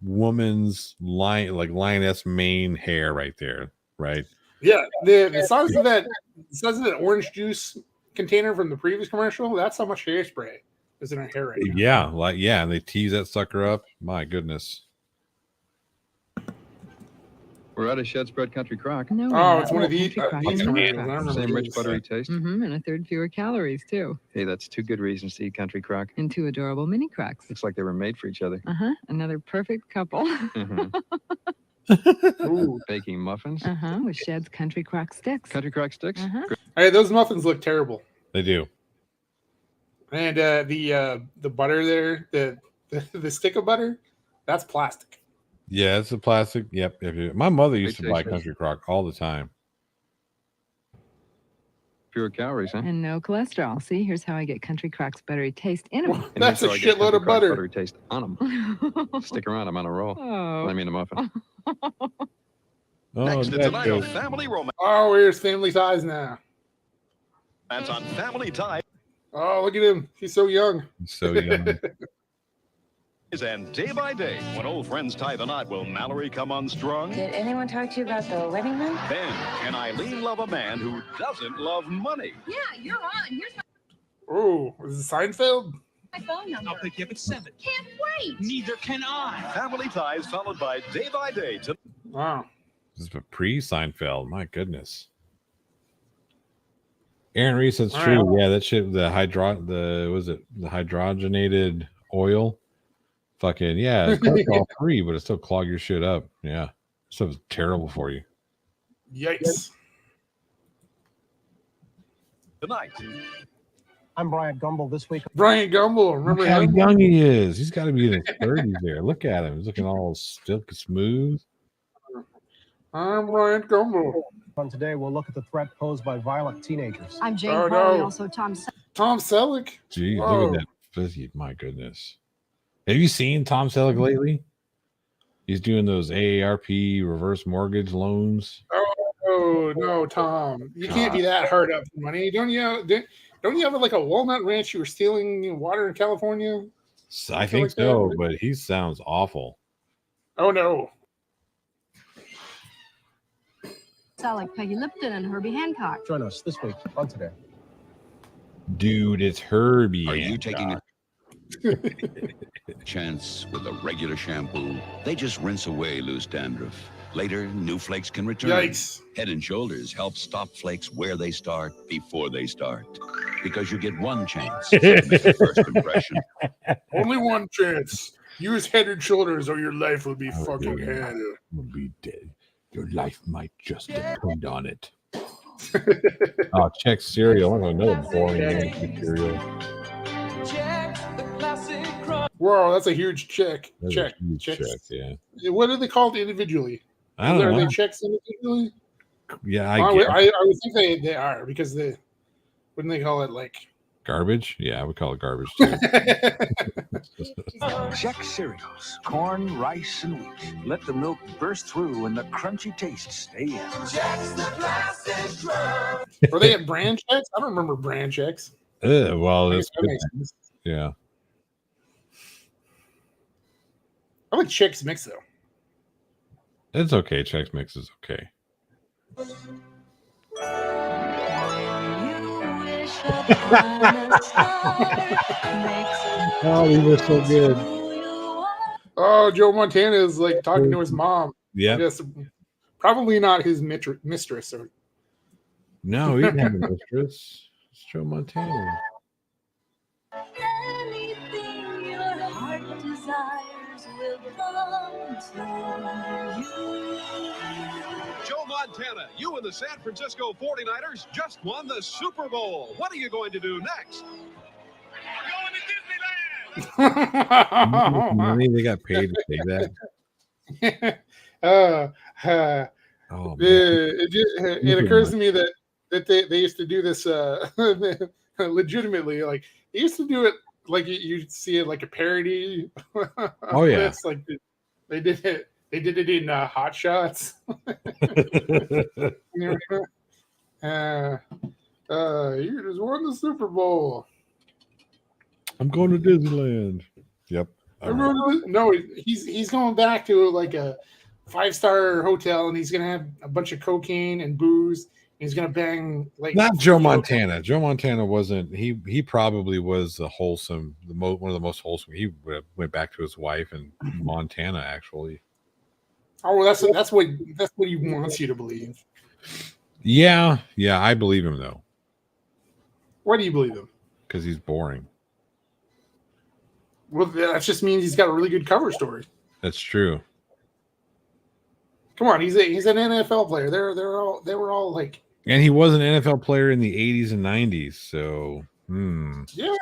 woman's lioness mane hair right there, right? Yeah. The size of that orange juice container from the previous commercial, that's how much hairspray is in her hair right now. Yeah, and they tease that sucker up. My goodness. We're out of shed spread country crock. No, it's one of these commercials. Same rich buttery taste. And a third fewer calories, too. Hey, that's 2 good reasons to eat country crock. And 2 adorable mini crocks. Looks like they were made for each other. Another perfect couple. Ooh. Baking muffins. With Shed's country crock sticks. Country crock sticks? All right, those muffins look terrible. They do. And the butter there, the stick of butter, that's plastic. Yeah, it's a plastic. Yep. My mother used to buy country crock all the time. Fewer calories, huh? And no cholesterol. See, here's how I get country crock's buttery taste in them. That's a shitload of butter. Buttery taste on them. Stick around, I'm on a roll. Oh. I mean a muffin. Next to tonight on Family Romance. Oh, here's Family Ties now. That's on Family Ties. Oh, look at him. He's so young. So young. And day by day, when old friends tie the knot, will Mallory come unstrung? Did anyone talk to you about the wedding ring? Then, can Eileen love a man who doesn't love money? Yeah, you're on. Here's Oh, is it Seinfeld? my phone number. I'll pick you up at 7. Can't wait. Neither can I. Family Ties, followed by Day by Day. Wow. This is a pre-Seinfeld. My goodness. Aaron Reese, that's All true. right. Yeah, that shit. The hydrogenated oil. Fucking yeah, it's all free, but it still clog your shit up. Yeah, stuff's terrible for you. Yikes. Tonight. I'm Brian Gumble this week. Brian Gumble, remember Look how him? young he is. He's got to be in his 30s there. Look at him. He's looking all silky smooth. I'm Brian Gumble. On today, we'll look at the threat posed by violent teenagers. I'm Jane Oh, Crowley, no. also Tom Tom Selleck. Gee, Whoa. look at that fizzy. My goodness. Have you seen Tom Selleck lately? He's doing those AARP reverse mortgage loans. Oh no, Tom! You can't be that hard up for money. Don't you have like a walnut ranch you were stealing water in California? I think so, but he sounds awful. Oh no! Sound like Peggy Lipton and Herbie Hancock. Join us this week on Today. Dude, it's Herbie. Are you taking a chance with a regular shampoo? They just rinse away loose dandruff. Later, new flakes can return. Yikes. Head and Shoulders helps stop flakes where they start before they start. Because you get one chance to make a first impression. Only one chance. Use Head and Shoulders, or your life will be fucking hell. Will be dead. Your life might just depend on it. Oh, check cereal. I'm going to know boring cereal. Whoa, that's a huge check. That's check. a huge Checks. check, yeah. What are they called individually? I don't Are know. they checks individually? Yeah, I would think they are, because wouldn't they call it like garbage? Yeah, I would call it garbage too. Check cereals, corn, rice, and wheat. Let the milk burst through and the crunchy taste stay in. Were they at brand checks? I don't remember brand checks. Well, I that's guess that makes sense. yeah. I like Chex Mix though. It's okay. Chex Mix is okay. Oh, these are so good. Oh, Joe Montana is like talking to his mom. Yeah. I guess probably not his mistress. Or... No, he didn't have a mistress. It's Joe Montana. Anything your heart desires will come to you. Joe Montana, you and the San Francisco 49ers just won the Super Bowl. What are you going to do next? Money they got paid to say that. Oh, it occurs to me that they used to do this legitimately. Like they used to do it like you see it like a parody. Oh yeah, it's like they did it. They did it in Hot Shots. You just won the Super Bowl. I'm going to Disneyland. Yep. All right. No, he's going back to like a 5-star hotel, and he's gonna have a bunch of cocaine and booze. And he's gonna bang like Not Joe Montana. Joe Montana wasn't. He probably was the wholesome, one of the most wholesome. He went back to his wife in Montana, actually. Oh, well, that's what he wants you to believe. Yeah, I believe him though. Why do you believe him? Because he's boring. Well, that just means he's got a really good cover story. That's true. Come on, he's an NFL player. They were all like. And he was an NFL player in the 80s and 90s. So, yeah,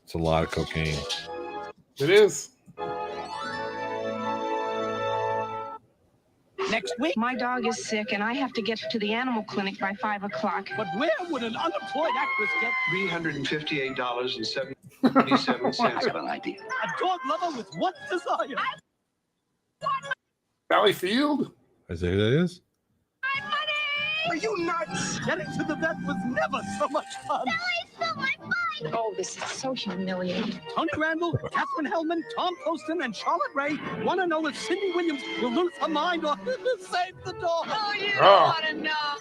it's a lot of cocaine. It is. Next week, my dog is sick, and I have to get to the animal clinic by 5 o'clock. But where would an unemployed actress get $358.77? Good idea. A dog lover with one desire. Valley Field? Is that who that is? Are you nuts? Getting to the vet was never so much fun. Oh, this is so humiliating. Tony Randall, Catherine Hellman, Tom Poston, and Charlotte Ray want to know if Cindy Williams will lose her mind or save the dog. Oh, you Oh. want to know.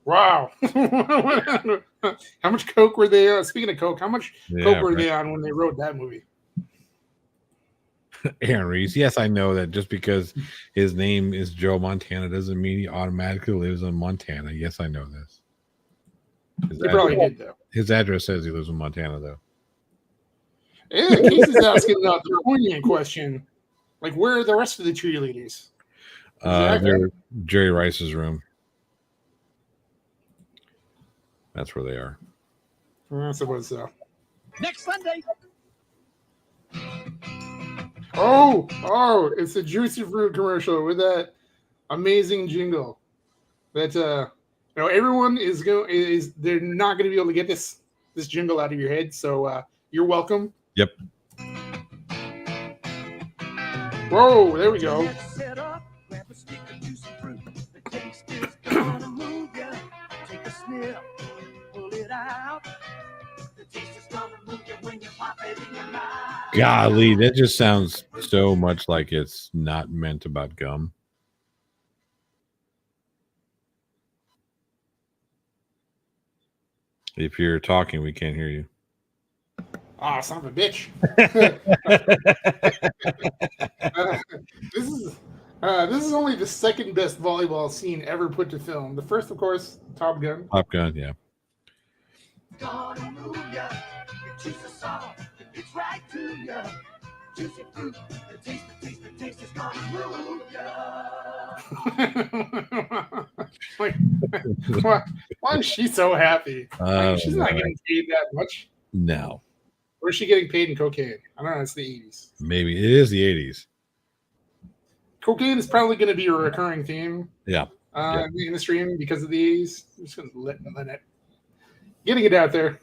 Wow. How much coke were they on? Speaking of coke, how much coke were they on when they wrote that movie? Aaron Reeves. Yes, I know that just because his name is Joe Montana doesn't mean he automatically lives in Montana. Yes, I know this. They probably did, though. His address says he lives in Montana, though. Yeah, Casey's asking the poignant question. Like, where are the rest of the cheerleaders? They're Jerry Rice's room. That's where they are. I suppose so. Next Sunday. Oh, it's a Juicy Fruit commercial with that amazing jingle. That everyone they're not going to be able to get this jingle out of your head. So you're welcome. Yep. Whoa, there we go. Set up, grab a stick of juicy fruit. The taste is gonna move ya. Take a sniff, pull it out. The taste is gonna move you when you pop it in your mouth. Golly, that just sounds so much like it's not meant about gum. If you're talking, we can't hear you. Ah, son of a bitch. This is only the second best volleyball scene ever put to film. The first, of course, Top Gun. Top Gun, yeah. Gonna move ya. Your juice is soft. It's right to ya. Juicy fruit. The taste is gonna move ya. Why is she so happy? She's not getting paid that much. No. Where's she getting paid in cocaine? I don't know. It's the 80s. Maybe it is the 80s. Cocaine is probably going to be a recurring theme. Yeah. In the stream because of the 80s. I'm just going to let it. Getting it out there.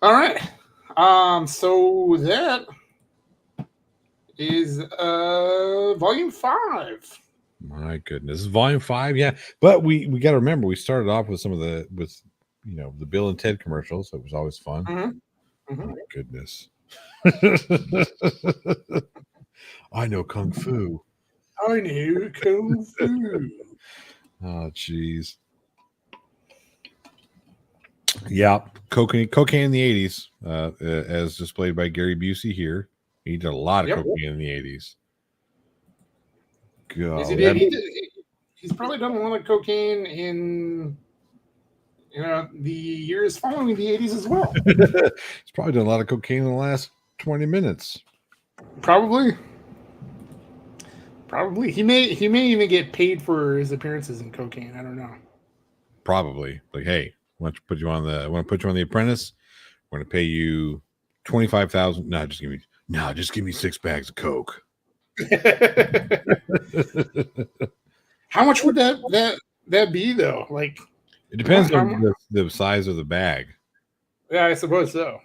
All right. So that is volume 5. My goodness. This is volume 5, yeah. But we got to remember we started off with some of the Bill and Ted commercials. That was always fun. Mm-hmm. Oh my goodness. I know Kung Fu. I know Kung Fu. Oh, jeez. Yeah, cocaine in the 80s, as displayed by Gary Busey here. He did a lot of cocaine in the 80s. God. He's probably done a lot of cocaine in the years following the 80s as well. He's probably done a lot of cocaine in the last 20 minutes. Probably. He may even get paid for his appearances in cocaine. I don't know. Probably. Like, hey, want to put you on the Apprentice? We're going to pay you $25,000. No, just give me 6 bags of coke. How much would that be though? Like, it depends on the size of the bag. Yeah, I suppose so.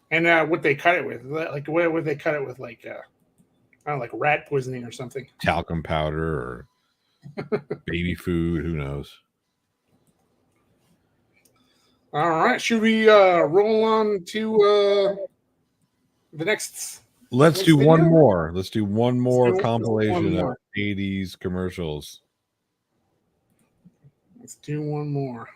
And what they cut it with? Like, what would they cut it with? Like, I don't know, like rat poisoning or something. Talcum powder or baby food. Who knows? All right. Should we roll on to the next? Let's do video? one more. Let's do one more Let's do compilation one more. of 80s commercials. Let's do one more.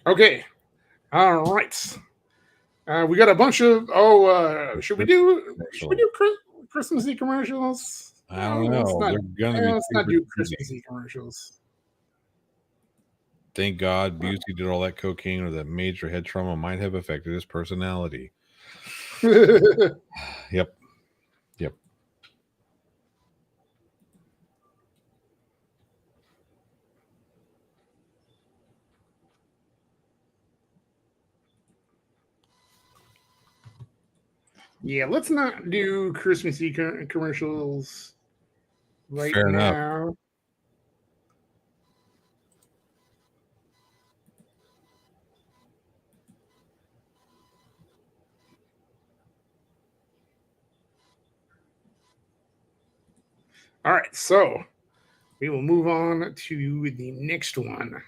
Okay. All right. We got a bunch of. Should we do Christmassy commercials? I don't know. They're gonna be. Let's not super do easy. Christmassy commercials. Thank God Busey did all that cocaine, or that major head trauma might have affected his personality. Yep. Yeah, let's not do Christmassy commercials right Fair enough. now. All right, so we will move on to the next one.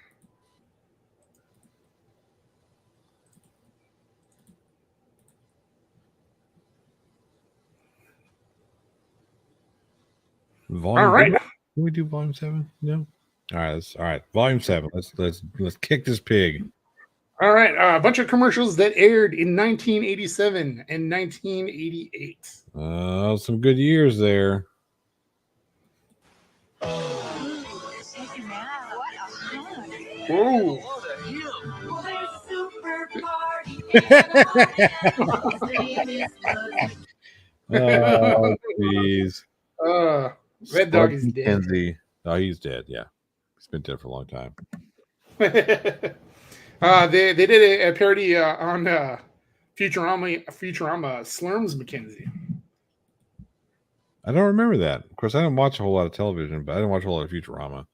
Volume All right. Can we do volume 7? No. All right. Volume 7. Let's kick this pig. All right, a bunch of commercials that aired in 1987 and 1988. Some good years there. Whoa. Oh, jeez. Red Dog is dead. Kenzie. Oh, he's dead. Yeah, he's been dead for a long time. They did a parody on Futurama Slurms McKenzie. I don't remember that. Of course, I don't watch a whole lot of television, but I didn't watch a whole lot of Futurama.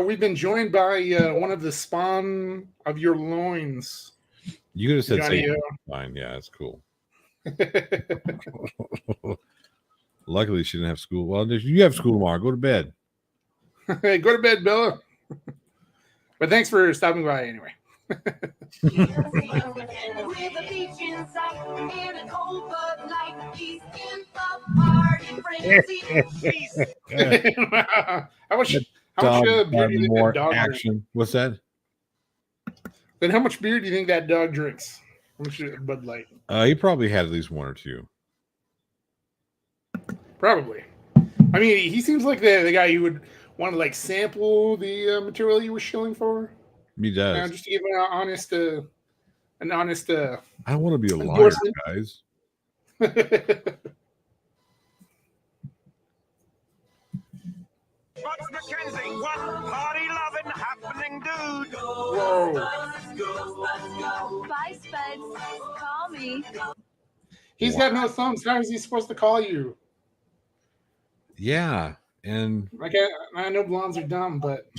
We've been joined by one of the spawn of your loins. You could have said Johnny, Satan. Fine. Yeah, that's cool. Luckily, she didn't have school. Well, you have school tomorrow. Go to bed. Hey, go to bed, Bella. But thanks for stopping by anyway. How much beer do you think that dog action? drinks? What's that? Then how much beer do you think that dog drinks? How much Bud Light? He probably had at least one or two. Probably. I mean, he seems like the guy you would want to like sample the material you were shilling for. He does. Just to give an honest. I don't want to be a liar, endorsement. guys. Bucks McKenzie, what party loving happening, dude? Whoa. Bye, Spuds. Call me. He's got no thumbs. How is he supposed to call you? Yeah, and Like I know blondes are dumb, but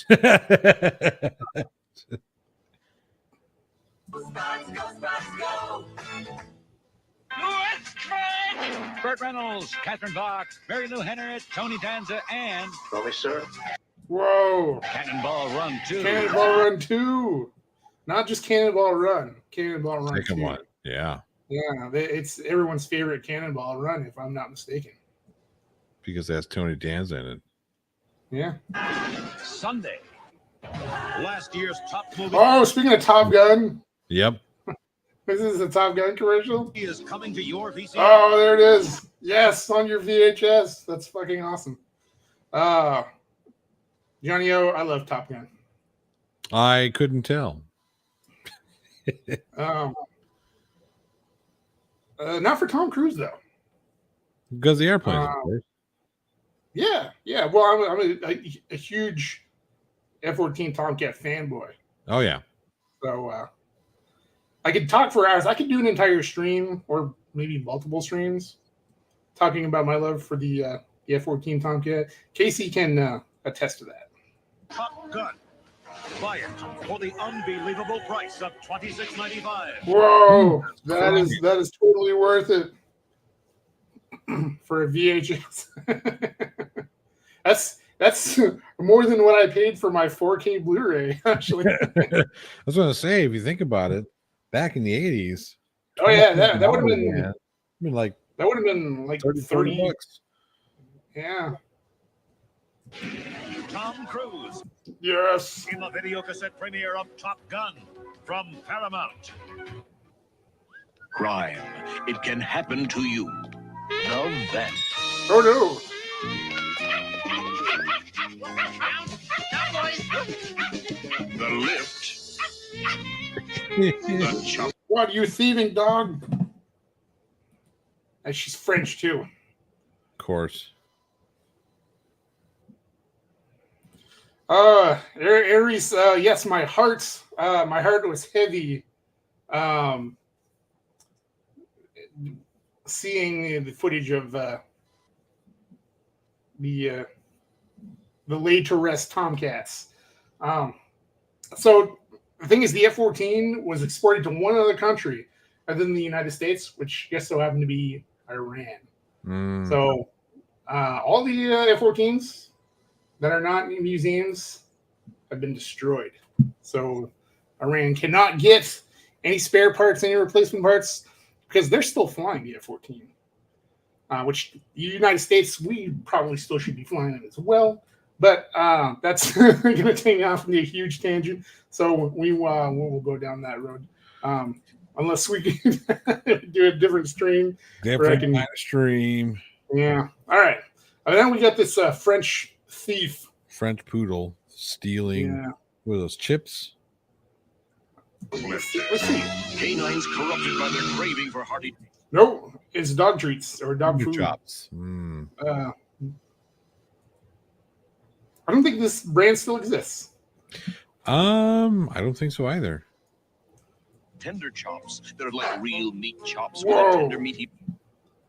Burt Reynolds, Catherine Fox, Mary Lou Henner, Tony Danza, and Probably, sir. whoa. Cannonball Run 2. Cannonball Run 2. Not just Cannonball Run. Cannonball Run second 2. one. Yeah, Yeah, it's everyone's favorite Cannonball Run, if I'm not mistaken. because that's Tony Danza in it. Yeah. Sunday. Last year's top movie. Oh, speaking of Top Gun, Yep. this is a Top Gun commercial. He is coming to your VCR. Oh, there it is. Yes, on your VHS. That's fucking awesome. Johnny O, I love Top Gun. I couldn't tell. Not for Tom Cruise though. Because the airplanes, of course. Yeah. Well, I'm a huge F-14 Tomcat fanboy. Oh yeah. So I could talk for hours. I could do an entire stream or maybe multiple streams talking about my love for the F-14 Tomcat. Casey can attest to that. Top Gun. Buy it for the unbelievable price of $26.95. Whoa, that is totally worth it. for a VHS. That's more than what I paid for my 4K Blu-ray. Actually, I was going to say, if you think about it, back in the 80s. Oh yeah, that would have been. I mean, like that would have been like 30 bucks. Yeah. Tom Cruise. Yes. In the video cassette premiere of Top Gun from Paramount. Crime. It can happen to you. The vent. Oh no. The lift. The chop. What, you thieving dog? And she's French too. Of course. Aries, yes, my heart was heavy. Seeing the footage of the laid to rest Tomcats. So the thing is, the F-14 was exported to one other country other than the United States, which just so happened to be Iran. So all the F-14s that are not in museums have been destroyed. So Iran cannot get any spare parts, any replacement parts, because they're still flying the F-14. Which the United States, we probably still should be flying it as well. But that's going to take me off on a huge tangent. So we will go down that road. Unless we can do a different stream. Different kind of stream. Yeah. All right. And then we got this French thief. French poodle stealing, what are those, chips? Let's see. Canines corrupted by their craving for hearty. No, it's dog treats or dog food. Chops. I don't think this brand still exists. I don't think so either. Tender chops. They're like real meat chops Whoa. with a tender meaty.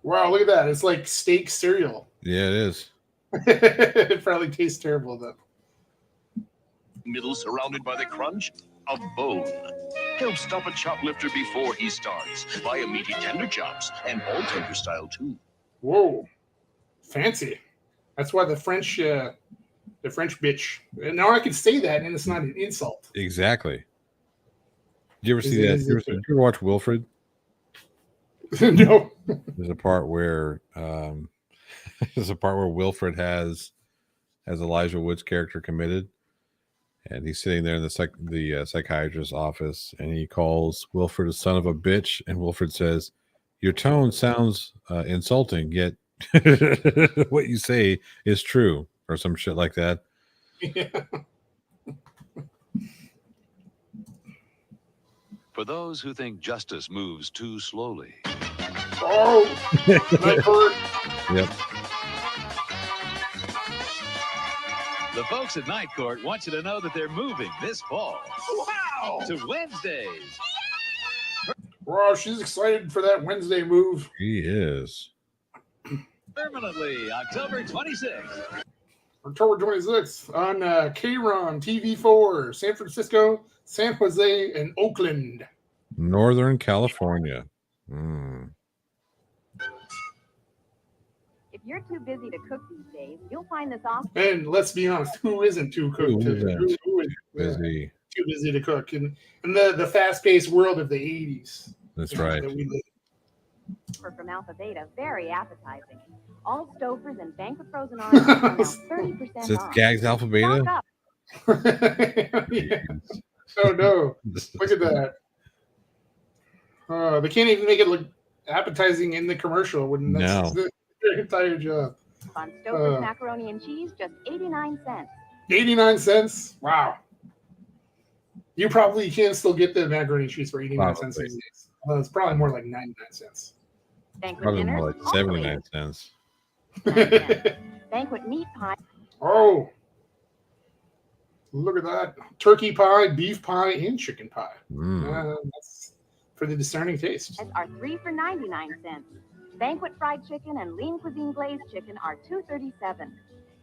Wow, look at that. It's like steak cereal. Yeah, it is. It probably tastes terrible, though. Middle surrounded by the crunch of bone. Help stop a chop lifter before he starts. Buy a meaty tender chops and all tender style too. Whoa. Fancy. That's why the French bitch. And now I can say that and it's not an insult. Exactly. Did you ever see that? Did you ever watch Wilfred? No. There's a part where Wilfred has Elijah Wood's character committed, and he's sitting there in the psychiatrist's office, and he calls Wilfred a son of a bitch, and Wilfred says, "Your tone sounds insulting, yet what you say is true," or some shit like that. Yeah. For those who think justice moves too slowly. Oh, that hurt. Yep. The folks at Night Court want you to know that they're moving this fall. Wow! To Wednesdays. Wow, she's excited for that Wednesday move. He is. Permanently, October 26th. October 26th on K-Ron, TV4, San Francisco, San Jose, and Oakland. Northern California. If you're too busy to cook these days, you'll find this off. And let's be honest, who isn't too cooked? Who is busy? Too busy to cook. And the fast-paced world of the 80s. That's right. That we live. From Alpha Beta, very appetizing. All Stouffer's and Banquet frozen oranges are now 30% Is this off. Gags Alpha Beta? Stock up. Yeah. Oh no! Look at that. They can't even make it look appetizing in the commercial. Wouldn't that's their entire job? On Stouffer's macaroni and cheese, just 89 cents. 89 cents? Wow. You probably can still get the macaroni and cheese for 89 cents these days. It's probably more like 99 cents. Banquet Probably dinners, more like 79 cents. Banquet meat pie. Oh, look at that. Turkey pie, beef pie, and chicken pie. That's for the discerning taste. Are 3 for 99 cents. Banquet fried chicken and lean cuisine glazed chicken are $2.37.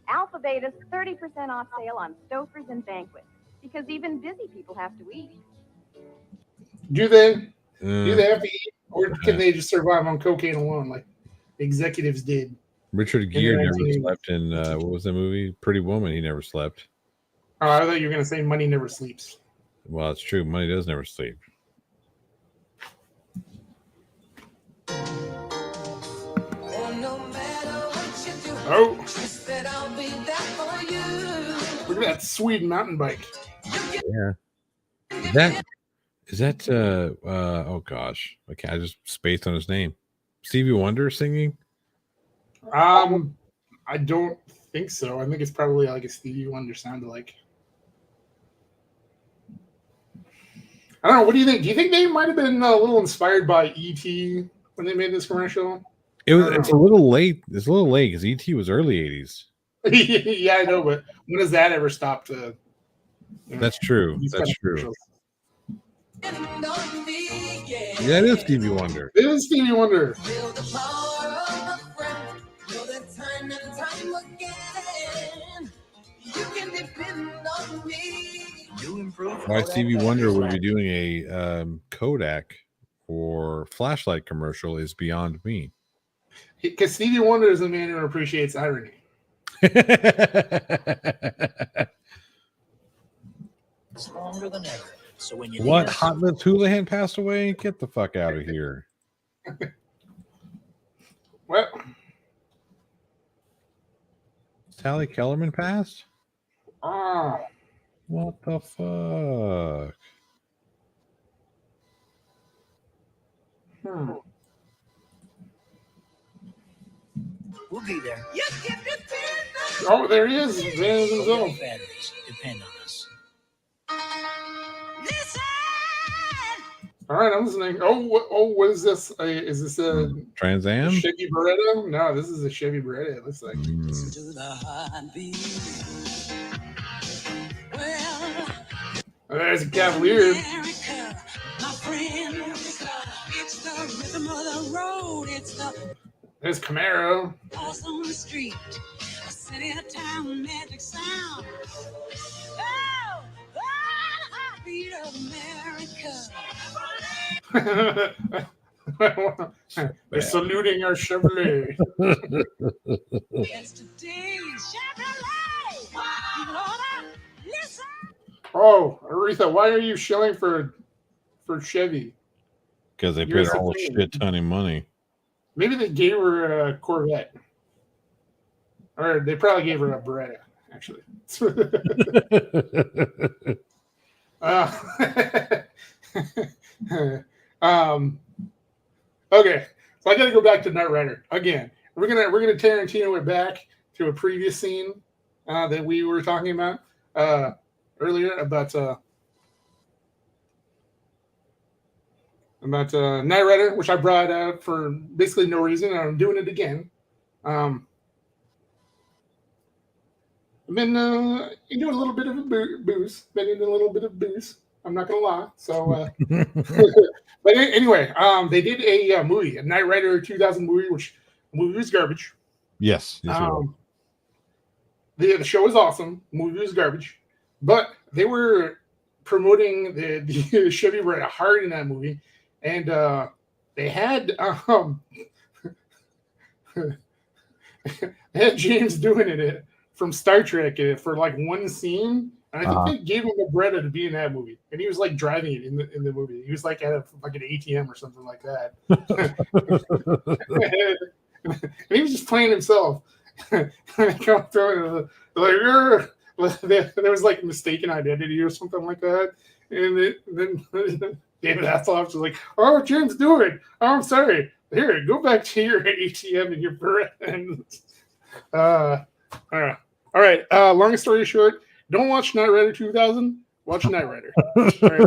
Alpha Beta's 30% off sale on Stouffer's and Banquet, because even busy people have to eat. Do they? Do they have to eat, or can they just survive on cocaine alone? Like executives did. Richard In the Gere never 1980s. slept in what was the movie? Pretty Woman. He never slept. Oh, I thought you were going to say Money Never Sleeps. Well, it's true. Money does never sleep. Oh. Look at that sweet mountain bike. Yeah. Is that oh gosh. Okay, I just spaced on his name. Stevie Wonder singing? I don't think so. I think it's probably like a Stevie Wonder sound like. I don't know. What do you think? Do you think they might have been a little inspired by E.T. when they made this commercial? It's a little late. It's a little late because E.T. was early 80s. Yeah, I know, but when does that ever stop to That's true. That's true. Yeah, it is Stevie Wonder. It is Stevie Wonder. Why Stevie Wonder would be doing a Kodak or flashlight commercial is beyond me. Because Stevie Wonder is a man who appreciates irony. Stronger than ever. So when you What? Hot Lips Houlihan passed away? Get the fuck out of here. Well, Sally Kellerman passed? Ah. What the fuck? We'll be there. Oh, there he is. There's himself. Batteries depend on us. All right, I'm listening. Oh, what is this? Is this a Trans Am? Chevy Beretta? No, this is a Chevy Beretta. It looks like. To the heartbeat. Oh, there's a Cavalier. America, my friend. It's the rhythm of the road. It's the There's Camaro. pulse on the street. A city, a town, magic sound. Oh, the heartbeat of America. They're saluting our Chevrolet. It's today's Chevrolet. Lord, listen. Oh, Aretha, why are you shilling for Chevy? Because they You're paid a whole supreme. shit ton of money. Maybe they gave her a Corvette. Or they probably gave her a Beretta, actually. Okay, so I got to go back to Knight Rider again. We're gonna Tarantino it back to a previous scene that we were talking about earlier about Knight Rider, which I brought up for basically no reason, and I'm doing it again. I've been into a little bit of a booze. Been into a little bit of booze. I'm not gonna lie. So, but anyway, they did a movie, a Knight Rider 2000 movie, which the movie was garbage. Yes. Yes, it was. The show was awesome. The movie was garbage, but they were promoting the Chevy Beretta hard in that movie, and they had they had James doing it from Star Trek for like one scene. And I think they gave him a Beretta to be in that movie, and he was like driving it in the movie. He was like at like an ATM or something like that, and he was just playing himself. And they come through and there was like mistaken identity or something like that, and then David Hasselhoff was like, "Oh, James, do it. Oh, I'm sorry. Here, go back to your ATM and your Beretta." And, all right. Long story short. Don't watch Knight Rider 2000. Watch Knight Rider. All right,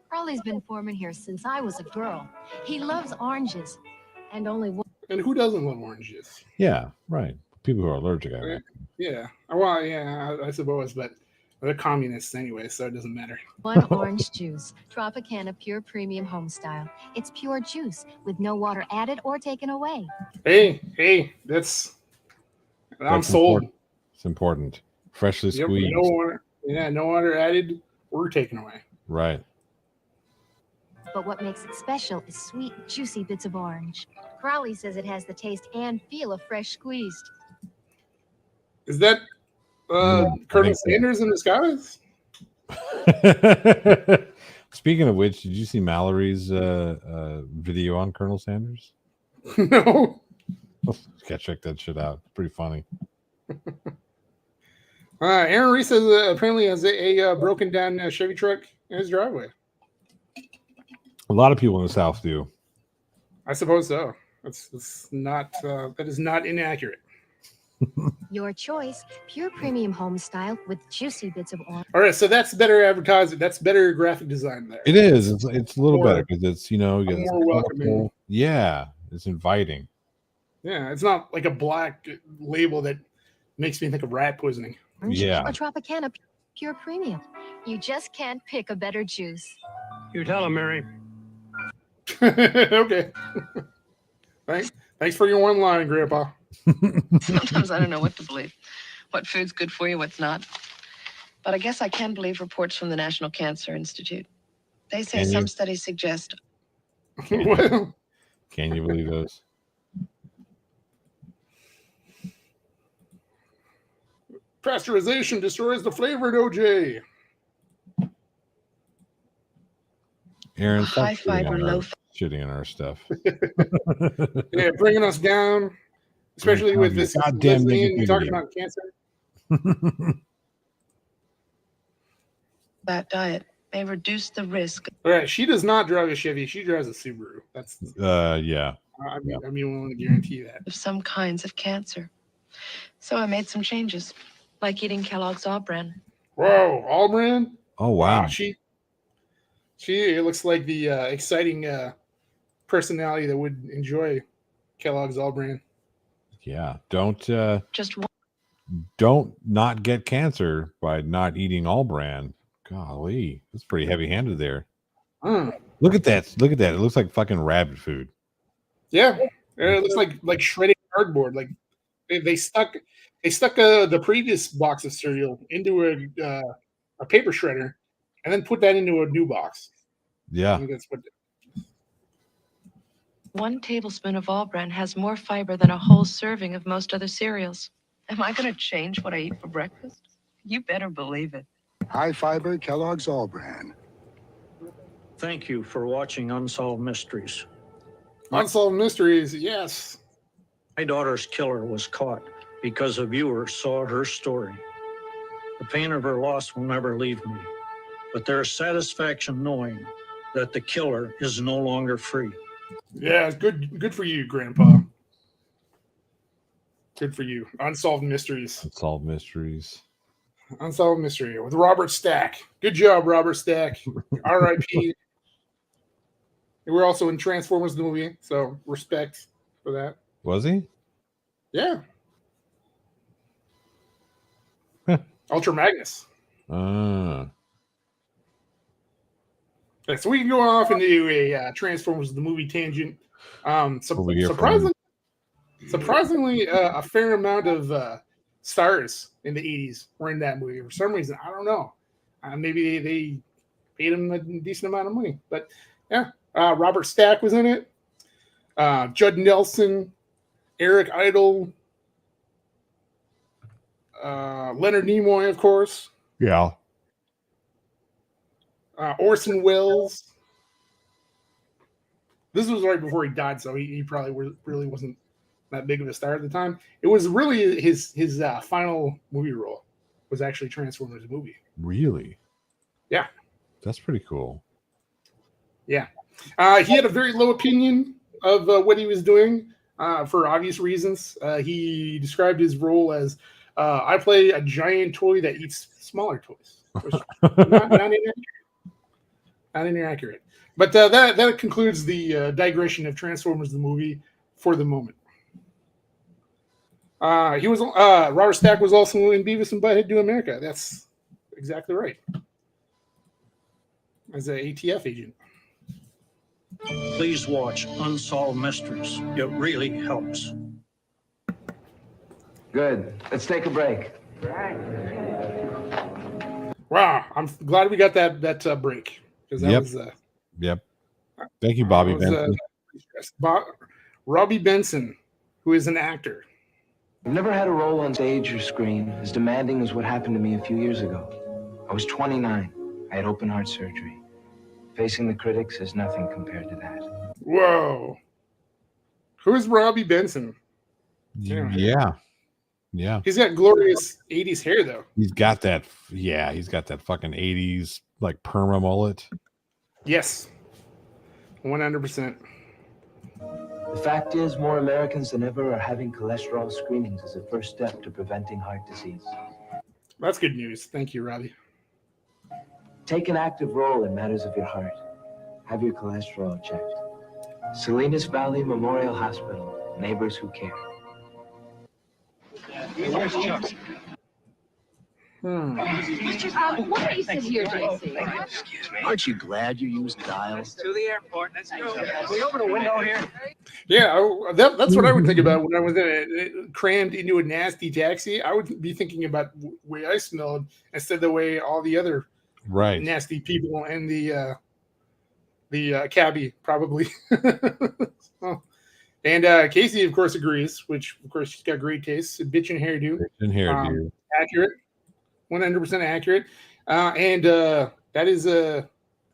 Charlie's been foreman here since I was a girl. He loves oranges, and only one. And who doesn't love oranges? Yeah, right. People who are allergic, I reckon. Yeah. Well, yeah, I suppose, but they're communists anyway, so it doesn't matter. One orange juice, Tropicana Pure Premium Home Style. It's pure juice with no water added or taken away. Hey, I'm sold. Important. It's important. Freshly squeezed. No water. Yeah, no water added or taken away. Right. But what makes it special is sweet, juicy bits of orange. Crowley says it has the taste and feel of fresh squeezed. Is that I Colonel think so. Sanders in disguise? Speaking of which, did you see Mallory's video on Colonel Sanders? No. Gotta check that shit out. It's pretty funny. Aaron Reese has, apparently has a broken down Chevy truck in his driveway. A lot of people in the South do. I suppose so. That's not that is not inaccurate. Your choice, pure premium home style with juicy bits of orange. All right, so that's better advertising. That's better graphic design there. It is. It's a little More- better because it's more welcoming. Yeah, it's inviting. Yeah, it's not like a black label that makes me think of rat poisoning. Yeah. Or Tropicana pure premium. You just can't pick a better juice. You tell him, Mary. Okay. Thanks for your one line, Grandpa. Sometimes I don't know what to believe. What food's good for you, what's not. But I guess I can believe reports from the National Cancer Institute. They say Can you? some studies suggest Well, Can you believe those? pasteurization destroys the flavor in OJ. Aaron, stop high fiber, low shitting on our stuff. Yeah, bringing us down, especially with this Goddamn lesbian talking negativity. about cancer. that diet may reduce the risk All right, she does not drive a Chevy. She drives a Subaru. That's Yeah. I'm willing to guarantee that. of some kinds of cancer. So I made some changes, like eating Kellogg's All Bran. Whoa, all brand. Oh wow. She it looks like the exciting personality that would enjoy Kellogg's All Brand. Yeah. Don't Just one. don't not get cancer by not eating all brand. Golly, that's pretty heavy handed there. Look at that. Look at that. It looks like fucking rabbit food. Yeah, it looks like shredded cardboard. Like they stuck the previous box of cereal into a paper shredder, and then put that into a new box. I Yeah. think that's what. 1 tablespoon of All Bran has more fiber than a whole serving of most other cereals. Am I going to change what I eat for breakfast? You better believe it. High fiber Kellogg's All Bran. Thank you for watching Unsolved Mysteries. Unsolved Mysteries, yes. My daughter's killer was caught because a viewer saw her story. The pain of her loss will never leave me, but there is satisfaction knowing that the killer is no longer free. Yeah, it's good for you, Grandpa. Good for you. Unsolved Mysteries. Unsolved Mysteries. Unsolved Mystery with Robert Stack. Good job, Robert Stack. R.I.P. We're also in Transformers the movie, so respect for that. Was he? Yeah. Ultra Magnus. Ah. Okay, so we can go off into a Transformers the movie tangent. Over here from- Surprisingly, a fair amount of stars in the 80s were in that movie. For some reason, I don't know. Maybe they paid him a decent amount of money. But yeah, Robert Stack was in it. Judd Nelson, Eric Idle, Leonard Nimoy, of course. Yeah. Orson Welles. This was right before he died, so he probably really wasn't that big of a star at the time. It was really his final movie role was actually Transformers movie. Really? Yeah. That's pretty cool. Yeah. He had a very low opinion of what he was doing for obvious reasons. He described his role as I play a giant toy that eats smaller toys. Which not inaccurate. But that concludes the digression of Transformers the movie for the moment. Robert Stack was also in Beavis and Butthead Do America. That's exactly right. As an ATF agent. Please watch Unsolved Mysteries. It really helps. Good. Let's take a break. Wow, I'm glad we got that break because that was Yep. Thank you, Bobby I was, Benson. Robbie Benson, who is an actor. I've never had a role on stage or screen as demanding as what happened to me a few years ago. I was 29. I had open heart surgery. Facing the critics is nothing compared to that. Whoa. Who's Robbie Benson? Yeah. He's got glorious 80s hair, though. He's got that. Yeah, he's got that fucking 80s like perma mullet. Yes. 100%. The fact is, more Americans than ever are having cholesterol screenings as a first step to preventing heart disease. That's good news. Thank you, Robbie. Take an active role in matters of your heart. Have your cholesterol checked. Salinas Valley Memorial Hospital. Neighbors who care. Where's Chuck? What races here, JC? Excuse me. Aren't you glad you used dials? To the airport. Let's go. Can we open a window here? Yeah, that's what I would think about when I was crammed into a nasty taxi. I would be thinking about the way I smelled instead of the way all the other nasty people and the cabbie probably. And Casey, of course, agrees. Which, of course, she's got great taste. A bitchin' hairdo. Accurate. 100% accurate. And that is a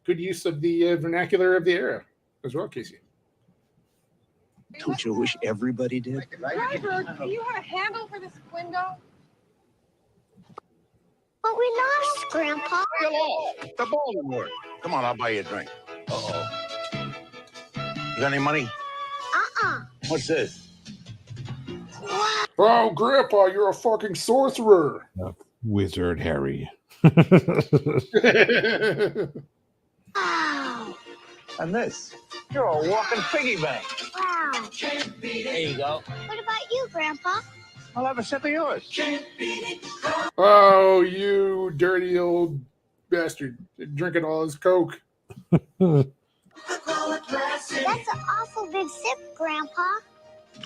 good use of the vernacular of the era as well, Casey. Don't you wish everybody did? Driver, do you have a handle for this window? But we lost, Grandpa. You lost. The ball didn't work. Come on, I'll buy you a drink. Uh-oh. You got any money? What's this? Oh, Grandpa, you're a fucking sorcerer. Wizard Harry. Wow. And this? You're a walking piggy bank. Wow. There you go. What about you, Grandpa? I'll have a sip of yours. Oh, you dirty old bastard. Drinking all his Coke. That's an awful big sip, Grandpa.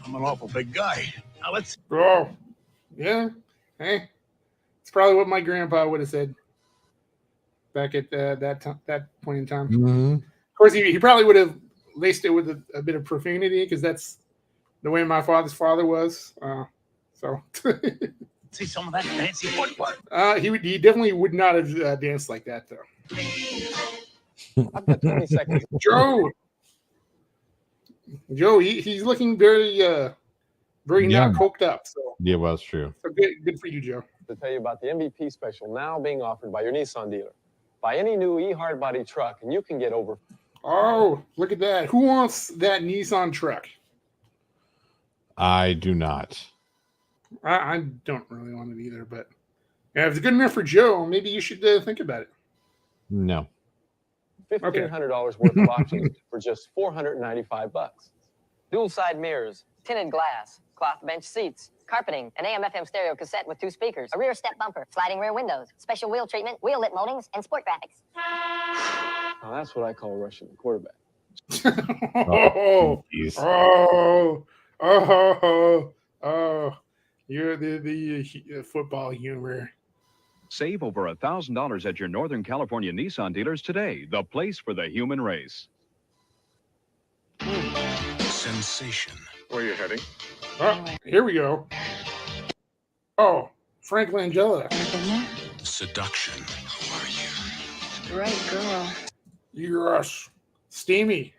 I'm an awful big guy. Now let's... Oh, yeah. Hey, it's probably what my grandpa would have said back at that point in time. Mm-hmm. Of course, he probably would have laced it with a bit of profanity because that's the way my father's father was. So see some of that fancy footwork. He definitely would not have danced like that, though. I've got 20 seconds. Joe, he's looking very not coked up. So yeah, well, that's true. So good for you, Joe. To tell you about the MVP special now being offered by your Nissan dealer. Buy any new hardbody truck, and you can get over. Oh, look at that! Who wants that Nissan truck? I do not. I don't really want it either, but if it's good enough for Joe, maybe you should think about it. No. $1,500 worth of options for just $495. Dual side mirrors, tinted glass, cloth bench seats, carpeting, an AM/FM stereo cassette with 2 speakers, a rear step bumper, sliding rear windows, special wheel treatment, wheel lit moldings, and sport graphics. Now that's what I call rushing the quarterback. You're the football humor. Save over $1,000 at your Northern California Nissan dealers today. The place for the human race. Sensation. Where are you heading? Oh, here we go. Oh, Frank Langella. Seduction. Who are you? Right, girl. Yes. Steamy.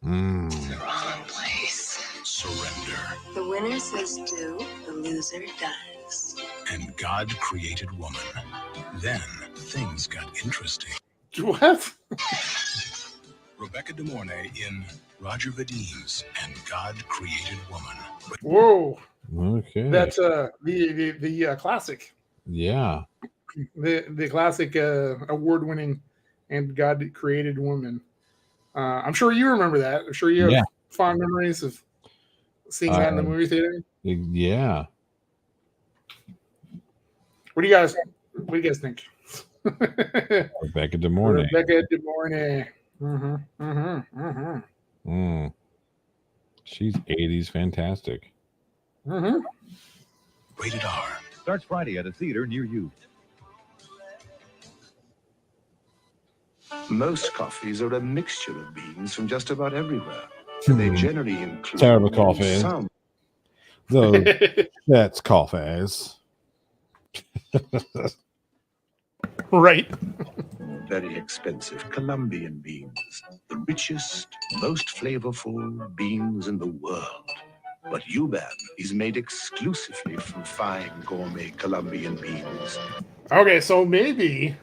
The wrong place. Surrender. The winner says do, the loser does. And God created woman. Then things got interesting. What? Rebecca De Mornay in Roger Vadim's And God Created Woman. Whoa. Okay. That's the classic. Yeah. The classic award-winning And God Created Woman. I'm sure you remember that. I'm sure you have fond memories of seeing that in the movie theater. Yeah. What do you guys think? Rebecca De Mornay. Rebecca De Mornay. She's 80s fantastic. Rated R. Starts Friday at a theater near you. Most coffees are a mixture of beans from just about everywhere. They generally include Terrible coffee. some That's coffees. Right. very expensive Colombian beans, the richest, most flavorful beans in the world. But Yuban is made exclusively from fine gourmet Colombian beans. Okay, so maybe